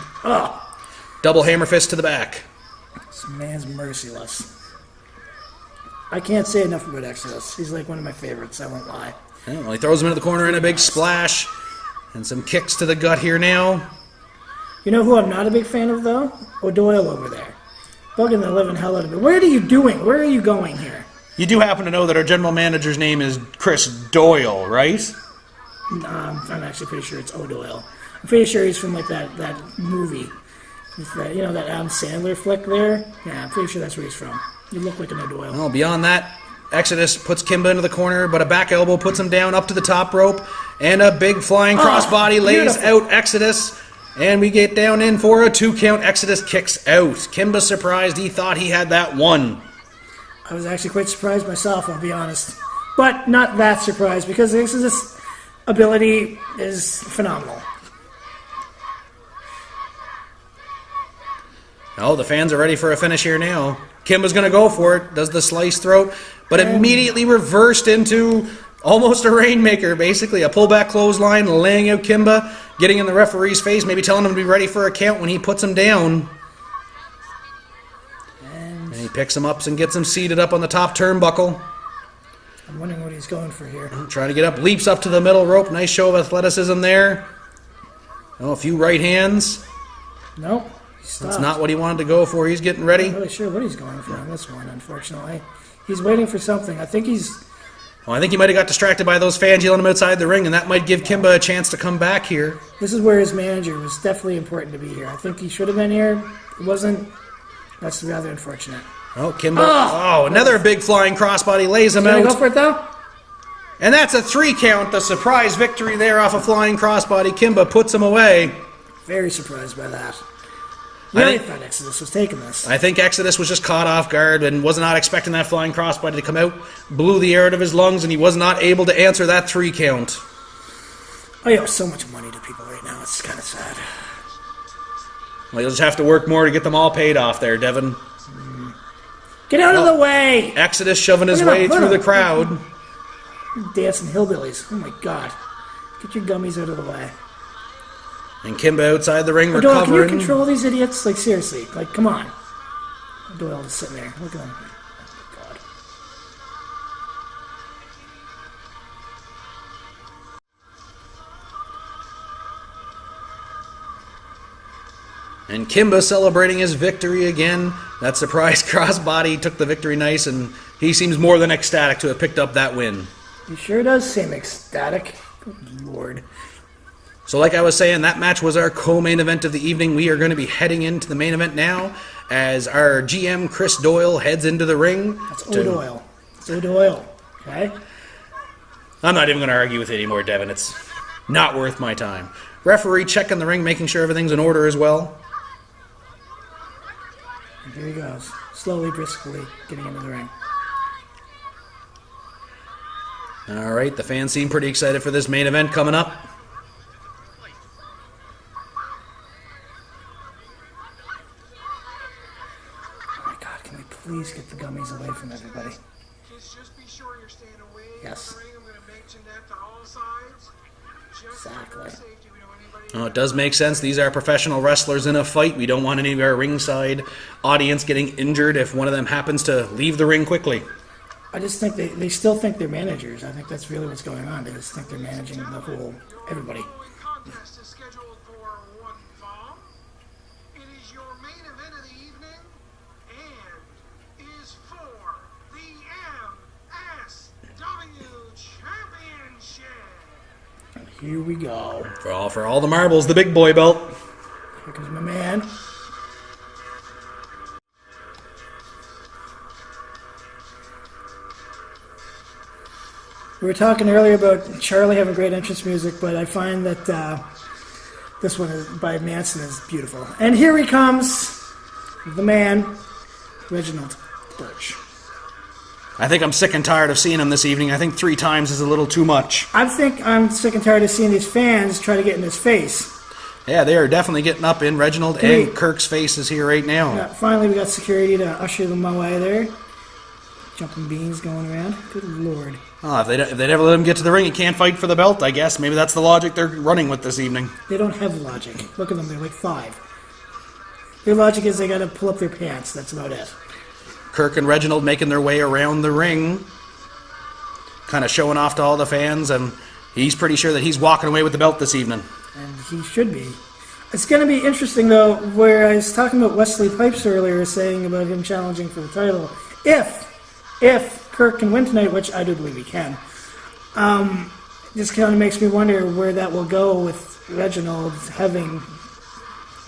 double hammer fist to the back. This man's merciless. I can't say enough about Exodus. He's like one of my favorites, I won't lie. Yeah, well, he throws him into the corner in a big splash. And some kicks to the gut here now. You know who I'm not a big fan of, though? O'Doyle over there. Bugging the living hell out of me. What are you doing? Where are you going here? You do happen to know that our general manager's name is Chris Doyle, right? I'm actually pretty sure it's O'Doyle. I'm pretty sure he's from like that movie. With that, that Adam Sandler flick there? Yeah, I'm pretty sure that's where he's from. You look like an O'Doyle. Well, beyond that, Exodus puts Kimba into the corner, but a back elbow puts him down up to the top rope, and a big flying crossbody lays out Exodus, and we get down in for a 2 count. Exodus kicks out. Kimba's surprised. He thought he had that one. I was actually quite surprised myself, I'll be honest. But not that surprised, because Exodus' ability is phenomenal. Oh, the fans are ready for a finish here now. Kimba's going to go for it. Does the slice throat, but immediately reversed into almost a rainmaker, basically. A pullback clothesline, laying out Kimba, getting in the referee's face, maybe telling him to be ready for a count when he puts him down. And he picks him up and gets him seated up on the top turnbuckle. I'm wondering what he's going for here. Trying to get up, leaps up to the middle rope. Nice show of athleticism there. Oh, a few right hands. Nope. He stopped. That's not what he wanted to go for. He's getting ready. I'm not really sure what he's going for on this one, unfortunately. He's waiting for something. I think he's... Well, I think he might have got distracted by those fans yelling him outside the ring, and that might give Kimba a chance to come back here. This is where his manager was definitely important to be here. I think he should have been here. It wasn't. That's rather unfortunate. Oh, Kimba. Oh, another big flying crossbody lays him Can I out. go for it, though? And that's a 3 count. The surprise victory there off a flying crossbody. Kimba puts him away. Very surprised by that. Really thought Exodus was taking this. I think Exodus was just caught off guard and was not expecting that flying crossbody to come out. Blew the air out of his lungs, and he was not able to answer that 3 count. I owe so much money to people right now. It's kind of sad. Well, you'll just have to work more to get them all paid off there, Devin. Get out of the way! Exodus shoving his way through the crowd. Dancing hillbillies. Oh my god. Get your gummies out of the way. And Kimba outside the ring Doyle, recovering. can you control these idiots? Like, seriously. Like, come on. Doyle is sitting there. Look at him. God. And Kimba celebrating his victory again. That surprise crossbody took the victory nice, and he seems more than ecstatic to have picked up that win. He sure does seem ecstatic. Good Lord. So like I was saying, that match was our co-main event of the evening. We are going to be heading into the main event now as our GM, Chris Doyle, heads into the ring. That's O'Doyle. It's O'Doyle. Okay? I'm not even going to argue with it anymore, Devin. It's not worth my time. Referee checking the ring, making sure everything's in order as well. And here he goes. Slowly, briskly getting into the ring. All right, the fans seem pretty excited for this main event coming up. Please get the gummies away from everybody. Kids, just be sure you're staying away Yes. from the ring. I'm going to mention that to all sides. Just Exactly. for your safety. We don't want anybody... Oh, it does make sense. These are professional wrestlers in a fight. We don't want any of our ringside audience getting injured if one of them happens to leave the ring quickly. I just think they still think they're managers. I think that's really what's going on. They just think they're managing the whole, everybody. Contest is scheduled for one fall. It is your main event of the evening and is for the MSW Championship. And here we go. For all the marbles, the big boy belt. Here comes my man. We were talking earlier about Charlie having great entrance music, but I find that this one is, by Madison is beautiful. And here he comes, the man, Reginald Birch. I think I'm sick and tired of seeing him this evening. I think 3 times is a little too much. I think I'm sick and tired of seeing these fans try to get in his face. Yeah, they are definitely getting up in Reginald and Kirk's faces here right now. Yeah, finally, we got security to usher them away there. Jumping beans going around. Good Lord. Oh, if they never let him get to the ring, he can't fight for the belt, I guess. Maybe that's the logic they're running with this evening. They don't have logic. Look at them, they're like 5. Their logic is they gotta pull up their pants. That's about it. Kirk and Reginald making their way around the ring, kind of showing off to all the fans, and he's pretty sure that he's walking away with the belt this evening. And he should be. It's going to be interesting, though, where I was talking about Wesley Pipes earlier, saying about him challenging for the title. If Kirk can win tonight, which I do believe he can, this kind of makes me wonder where that will go with Reginald having,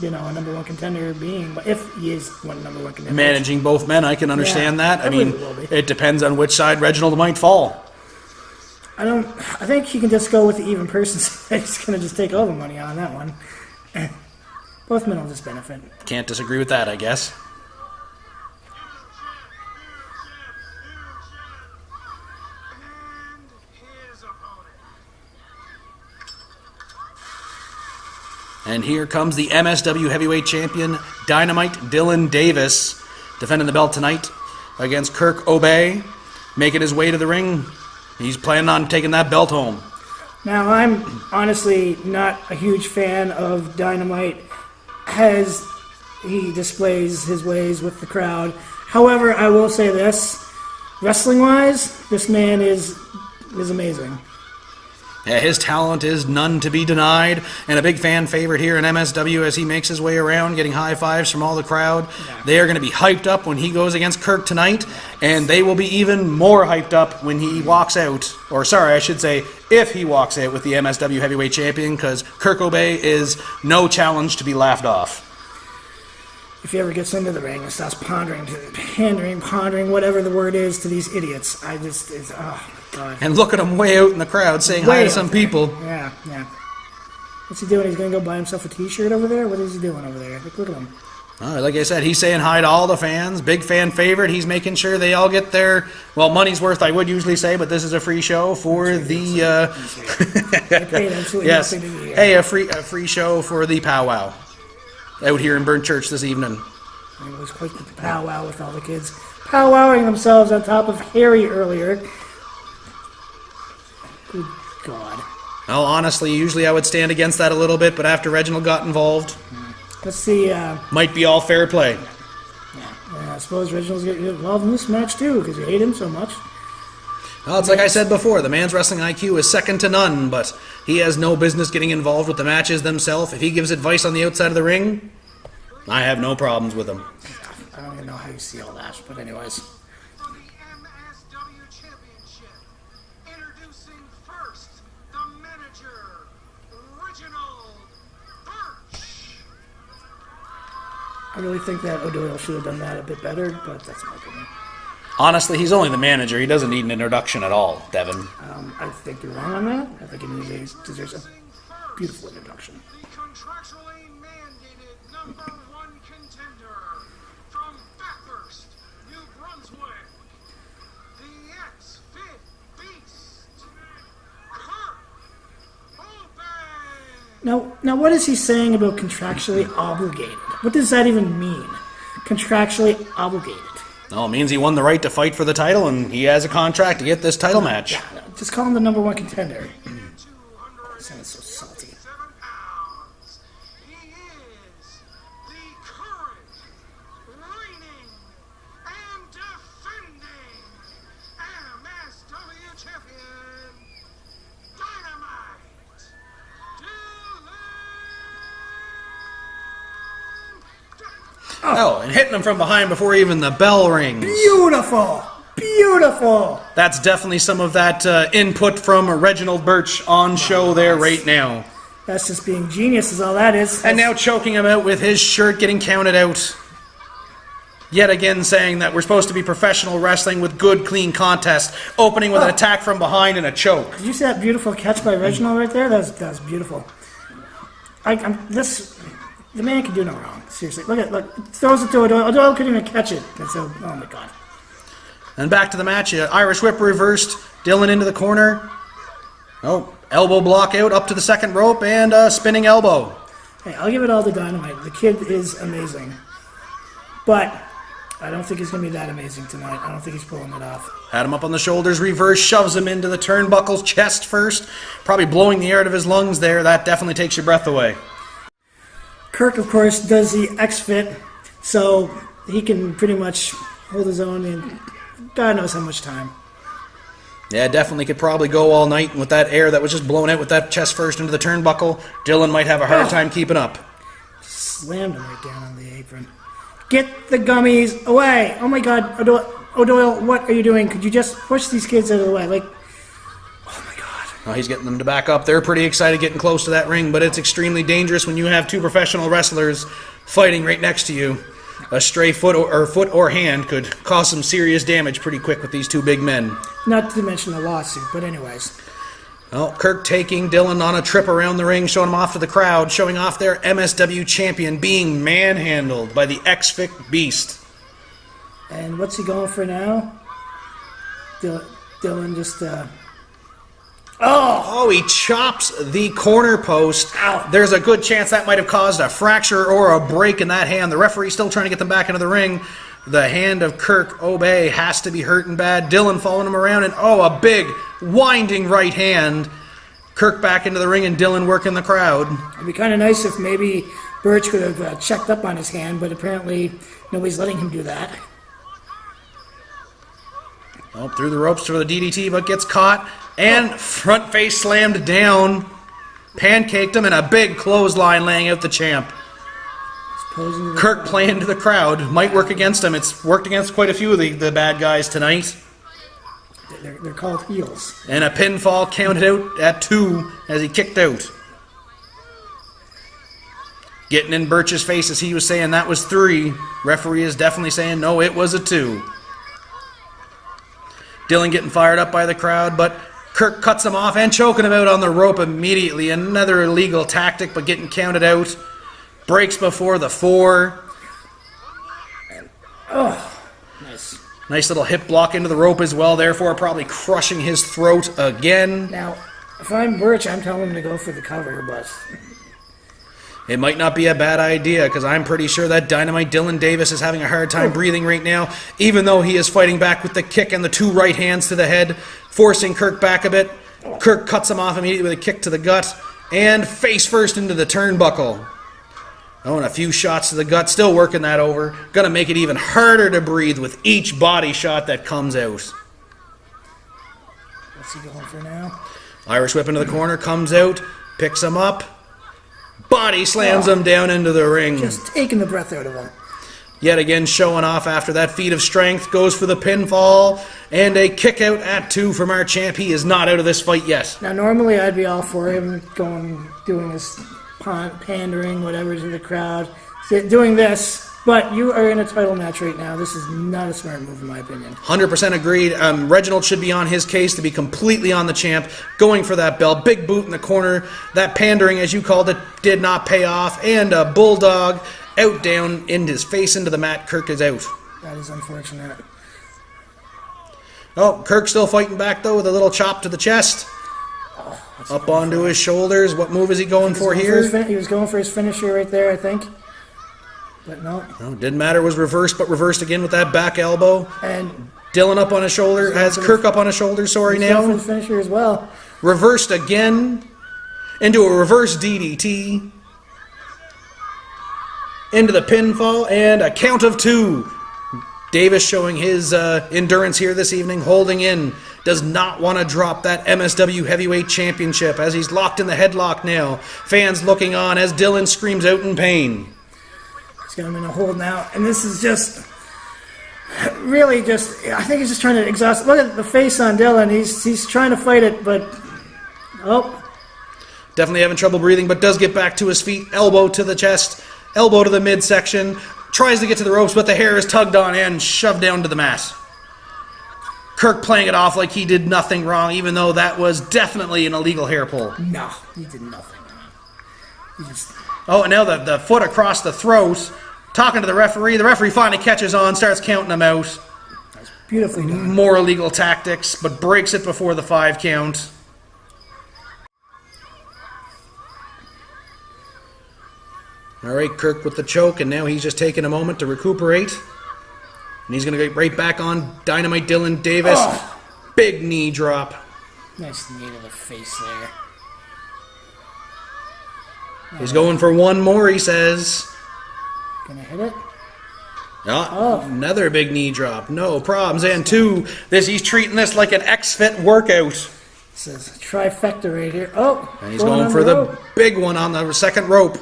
a number 1 contender being, if he is one number 1 contender. Managing both men, I can understand that. I mean, it will be. it depends on which side Reginald might fall. I think he can just go with the even person. He's going to just take all the money on that one. Both men will just benefit. Can't disagree with that, I guess. And his opponent. And here comes the MSW Heavyweight Champion, Dynamite Dylan Davis, defending the belt tonight against Kirk Aube, making his way to the ring. He's planning on taking that belt home. Now, I'm honestly not a huge fan of Dynamite as he displays his ways with the crowd. However, I will say this. Wrestling-wise, this man is amazing. Yeah, his talent is none to be denied, and a big fan favorite here in MSW as he makes his way around, getting high fives from all the crowd. Yeah. They are going to be hyped up when he goes against Kirk tonight, and they will be even more hyped up when he walks out, or sorry, I should say, if he walks out with the MSW Heavyweight Champion, because Kirk Aube is no challenge to be laughed off. If he ever gets into the ring and starts pondering, whatever the word is to these idiots, oh my God. And look at him way out in the crowd saying hi to some people. Yeah. What's he doing? He's going to go buy himself a t-shirt over there? What is he doing over there? Look at him. Like I said, he's saying hi to all the fans. Big fan favorite. He's making sure they all get their, money's worth, I would usually say, but this is a free show for the... They paid absolutely yes. nothing to be here. Hey, a free show for the powwow out here in Burnt Church this evening. It was quite the powwow with all the kids powwowing themselves on top of Harry earlier. Good God. Well, honestly, usually I would stand against that a little bit, but after Reginald got involved, Let's see. might be all fair play. I suppose Reginald's getting involved in this match too because you hate him so much. Well, it's like I said before, the man's wrestling IQ is second to none, but he has no business getting involved with the matches themselves. If he gives advice on the outside of the ring, I have no problems with him. I don't even know how you see all that, but anyways. For the MSW Championship, introducing first the manager, Reginald Birch. I really think that O'Doyle should have done that a bit better, but that's my opinion. Honestly, he's only the manager. He doesn't need an introduction at all, Devin. I think you're wrong on that. I think he deserves a beautiful introduction. The contractually mandated #1 contender from Bathurst, New Brunswick, the X-Fit Beast, Kirk Aube. Now, what is he saying about contractually obligated? What does that even mean? Contractually obligated. No, it means he won the right to fight for the title, and he has a contract to get this title match. Yeah, just call him the #1 contender. Sounds so salty. 7 pounds. He is the current, reigning, and defending MSW champion, Dynamite Dylan. Oh, and hitting him from behind before even the bell rings. Beautiful! Beautiful! That's definitely some of that input from Reginald Birch on show there right now. That's just being genius is all that is. And now choking him out with his shirt getting counted out. Yet again saying that we're supposed to be professional wrestling with good, clean contest. Opening with an attack from behind and a choke. Did you see that beautiful catch by Reginald right there? That was beautiful. The man can do no wrong. Seriously, look, throws it to O'Doyle. O'Doyle couldn't even catch it. And so, oh my God. And back to the match. Irish whip reversed. Dylan into the corner. Oh, elbow block out up to the second rope and spinning elbow. Hey, I'll give it all to Dynamite. The kid is amazing. But I don't think he's going to be that amazing tonight. I don't think he's pulling it off. Had him up on the shoulders, reverse, shoves him into the turnbuckles, chest first. Probably blowing the air out of his lungs there. That definitely takes your breath away. Kirk, of course, does the X-Fit, so he can pretty much hold his own in God knows how much time. Yeah, definitely could probably go all night with that air that was just blown out with that chest first into the turnbuckle. Dylan might have a hard time keeping up. Slammed him right down on the apron. Get the gummies away! Oh my God, O'Doyle, what are you doing? Could you just push these kids out of the way? Oh my God. Oh, he's getting them to back up. They're pretty excited getting close to that ring, but it's extremely dangerous when you have two professional wrestlers fighting right next to you. A stray foot or hand could cause some serious damage pretty quick with these two big men. Not to mention a lawsuit, but anyways. Well, Kirk taking Dylan on a trip around the ring, showing him off to the crowd, showing off their MSW champion being manhandled by the X-Fit Beast. And what's he going for now? Dylan just... Oh, he chops the corner post. Ow. There's a good chance that might have caused a fracture or a break in that hand. The referee's still trying to get them back into the ring. The hand of Kirk Aube has to be hurting bad. Dylan following him around, and a big winding right hand. Kirk back into the ring and Dylan working the crowd. It'd be kind of nice if maybe Birch could have checked up on his hand, but apparently nobody's letting him do that. Oh, through the ropes for the DDT, but gets caught. And front face slammed down. Pancaked him, and a big clothesline laying out the champ. Kirk playing to the crowd. Might work against him. It's worked against quite a few of the bad guys tonight. They're called heels. And a pinfall counted out at 2 as he kicked out. Getting in Birch's face as he was saying that was 3. Referee is definitely saying no, it was a 2. Dylan getting fired up by the crowd, but Kirk cuts him off and choking him out on the rope immediately. Another illegal tactic, but getting counted out. Breaks before the 4. Nice. Nice little hip block into the rope as well, therefore probably crushing his throat again. Now, if I'm Birch, I'm telling him to go for the cover, but... It might not be a bad idea, because I'm pretty sure that Dynamite Dylan Davis is having a hard time breathing right now, even though he is fighting back with the kick and the 2 right hands to the head, forcing Kirk back a bit. Kirk cuts him off immediately with a kick to the gut, and face first into the turnbuckle. Oh, and a few shots to the gut, still working that over. Gonna make it even harder to breathe with each body shot that comes out. What's he going for now? Irish whip into the corner, comes out, picks him up. Body slams him down into the ring. Just taking the breath out of him. Yet again showing off after that feat of strength. Goes for the pinfall. And a kick out at 2 from our champ. He is not out of this fight yet. Now, normally I'd be all for him doing his pandering, whatever, to the crowd. Doing this. But you are in a title match right now. This is not a smart move, in my opinion. 100% agreed. Reginald should be on his case to be completely on the champ, going for that belt. Big boot in the corner. That pandering, as you called it, did not pay off. And a bulldog out, down, in his face into the mat. Kirk is out. That is unfortunate. Oh, Kirk still fighting back, though, with a little chop to the chest. Up onto his shoulders. What move is he going for here? He was going for his finisher right there, I think. But no. Didn't matter. It was reversed, but reversed again with that back elbow. And Dylan up on his shoulder. Has Kirk up on his shoulder, sorry, he's now. going for the finisher as well. Reversed again. Into a reverse DDT. Into the pinfall. And a count of 2. Davis showing his endurance here this evening. Holding in. Does not want to drop that MSW Heavyweight Championship as he's locked in the headlock now. Fans looking on as Dylan screams out in pain. Got him in a hold now, and this is just really just. I think he's just trying to exhaust. Look at the face on Dylan. He's trying to fight it, but definitely having trouble breathing, but does get back to his feet. Elbow to the chest, elbow to the midsection. Tries to get to the ropes, but the hair is tugged on and shoved down to the mat. Kirk playing it off like he did nothing wrong, even though that was definitely an illegal hair pull. No, he did nothing wrong. He just. Oh, and now the foot across the throat. Talking to the referee. The referee finally catches on, starts counting them out. That's beautifully done. More illegal tactics, but breaks it before the 5 count. All right, Kirk with the choke, and now he's just taking a moment to recuperate. And he's going to get right back on Dynamite Dylan Davis. Oh. Big knee drop. Nice knee to the face there. He's going for one more, he says. Gonna hit it? Another big knee drop. No problems. And 2. He's treating this like an X-Fit workout. This is a trifecta right here. Oh! And he's going for the big one on the second rope.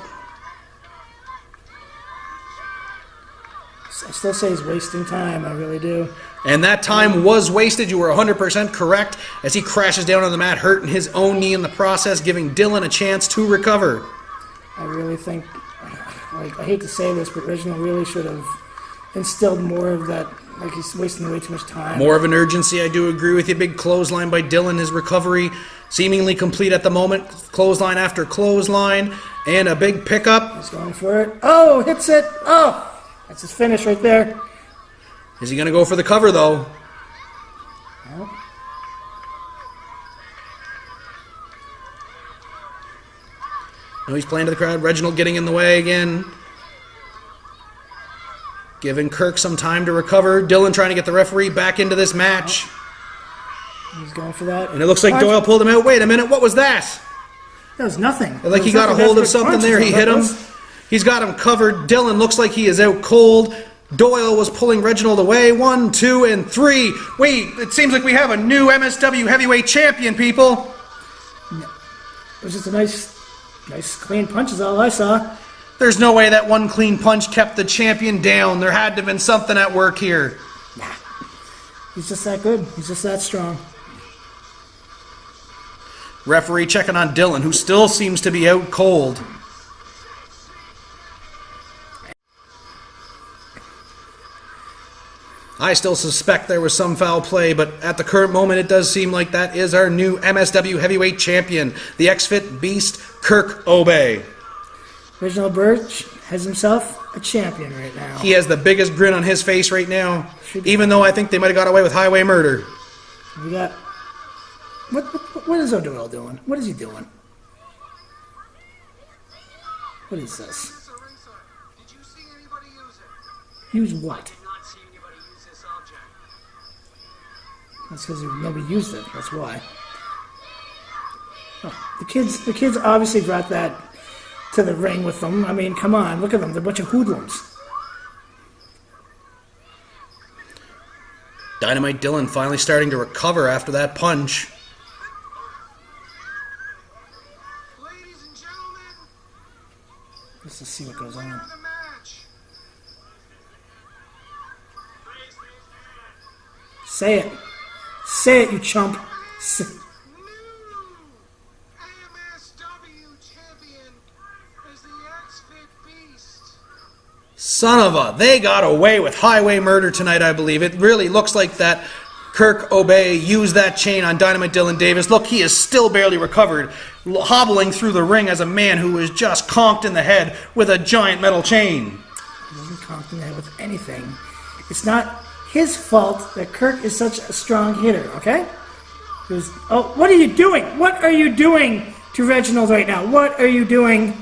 I still say he's wasting time. I really do. And that time was wasted. You were 100% correct as he crashes down on the mat, hurting his own knee in the process, giving Dylan a chance to recover. I really think, I hate to say this, but Reginald really should have instilled more of that. Like, he's wasting way too much time. More of an urgency, I do agree with you. Big clothesline by Dylan. His recovery seemingly complete at the moment. Clothesline after clothesline. And a big pickup. He's going for it. Oh, hits it. Oh, that's his finish right there. Is he going to go for the cover, though? No. No, he's playing to the crowd. Reginald getting in the way again. Giving Kirk some time to recover. Dylan trying to get the referee back into this match. He's going for that. And it looks like Doyle pulled him out. Wait a minute, what was that? That was nothing. Like he got a hold of something there. He hit him. He's got him covered. Dylan looks like he is out cold. Doyle was pulling Reginald away. 1, 2, and 3. Wait, it seems like we have a new MSW heavyweight champion, people. It was just a nice clean punch is all I saw. There's no way that one clean punch kept the champion down. There had to have been something at work here. Nah. He's just that good. He's just that strong. Referee checking on Dylan, who still seems to be out cold. I still suspect there was some foul play, but at the current moment it does seem like that is our new MSW heavyweight champion, the X-Fit Beast, Kirk Aube. Reginald Birch has himself a champion right now. He has the biggest grin on his face right now, even though I think they might have got away with highway murder. We got... What is O'Doyle doing? What is he doing? What is this? Did you see anybody use it? Use what? Did not see anybody use this object. That's because nobody used it. That's why. Oh, the kids obviously brought that to the ring with them. I mean, come on, look at them. They're a bunch of hoodlums. Dynamite Dylan finally starting to recover after that punch. Ladies and gentlemen, Just to see what goes on. the match. Say it. Say it, you chump. New MSW champion is the X-Fit Beast. Son of a... They got away with highway murder tonight, I believe. It really looks like that Kirk Aube used that chain on Dynamite Dylan Davis. Look, he is still barely recovered, hobbling through the ring as a man who was just conked in the head with a giant metal chain. He doesn't conk in the head with anything. It's not his fault that Kirk is such a strong hitter, okay? What are you doing? What are you doing to Reginald right now? What are you doing?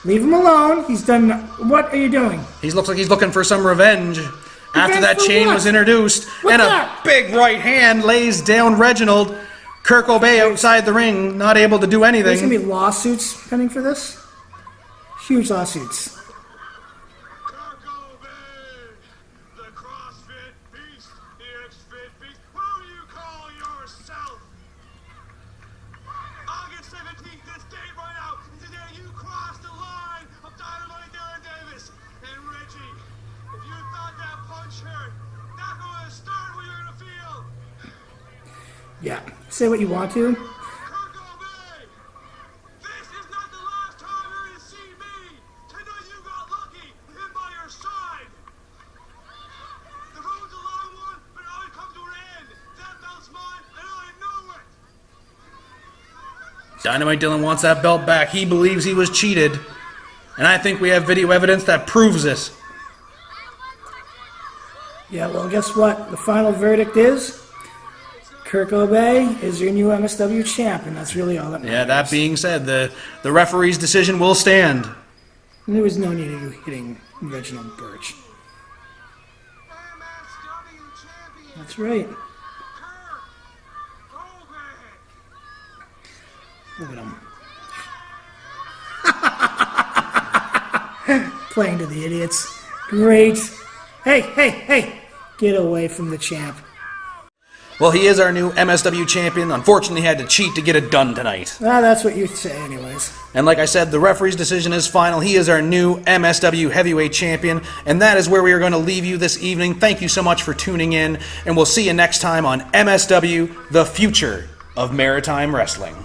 Leave him alone. He's done... What are you doing? He looks like he's looking for some revenge after that for chain what? was introduced. What's and a that? big right hand lays down Reginald. Kirk Aube outside the ring, not able to do There's going to anything. be lawsuits pending for this. Huge lawsuits. Kirk Aube, the CrossFit Beast, the X-Fit Beast. Who do you call yourself? August 17th, this date right now, is the day you crossed the line of Dynamite Dylan Davis. And Reggie, if you thought that punch hurt, that's going to start what you're going to feel. Yeah. Say what you want to. Kirk Aube, this is not the last time you're going to see me. Tonight you got lucky with him by your side. The road's a long one, but it always comes to an end. That belt's mine, and I know it. Dynamite Dylan wants that belt back. He believes he was cheated. And I think we have video evidence that proves this. Yeah, well, guess what? The final verdict is Kirk Aube is your new MSW champ, and that's really all that matters. Yeah, that being said, the referee's decision will stand. And there was no need of hitting Reginald Birch. MSW champion, That's right. Kirk Aube. Look at him. Playing to the idiots. Great. Hey. Get away from the champ. Well, he is our new MSW champion. Unfortunately, he had to cheat to get it done tonight. Ah, that's what you say anyways. And like I said, the referee's decision is final. He is our new MSW heavyweight champion. And that is where we are going to leave you this evening. Thank you so much for tuning in. And we'll see you next time on MSW, the future of maritime wrestling.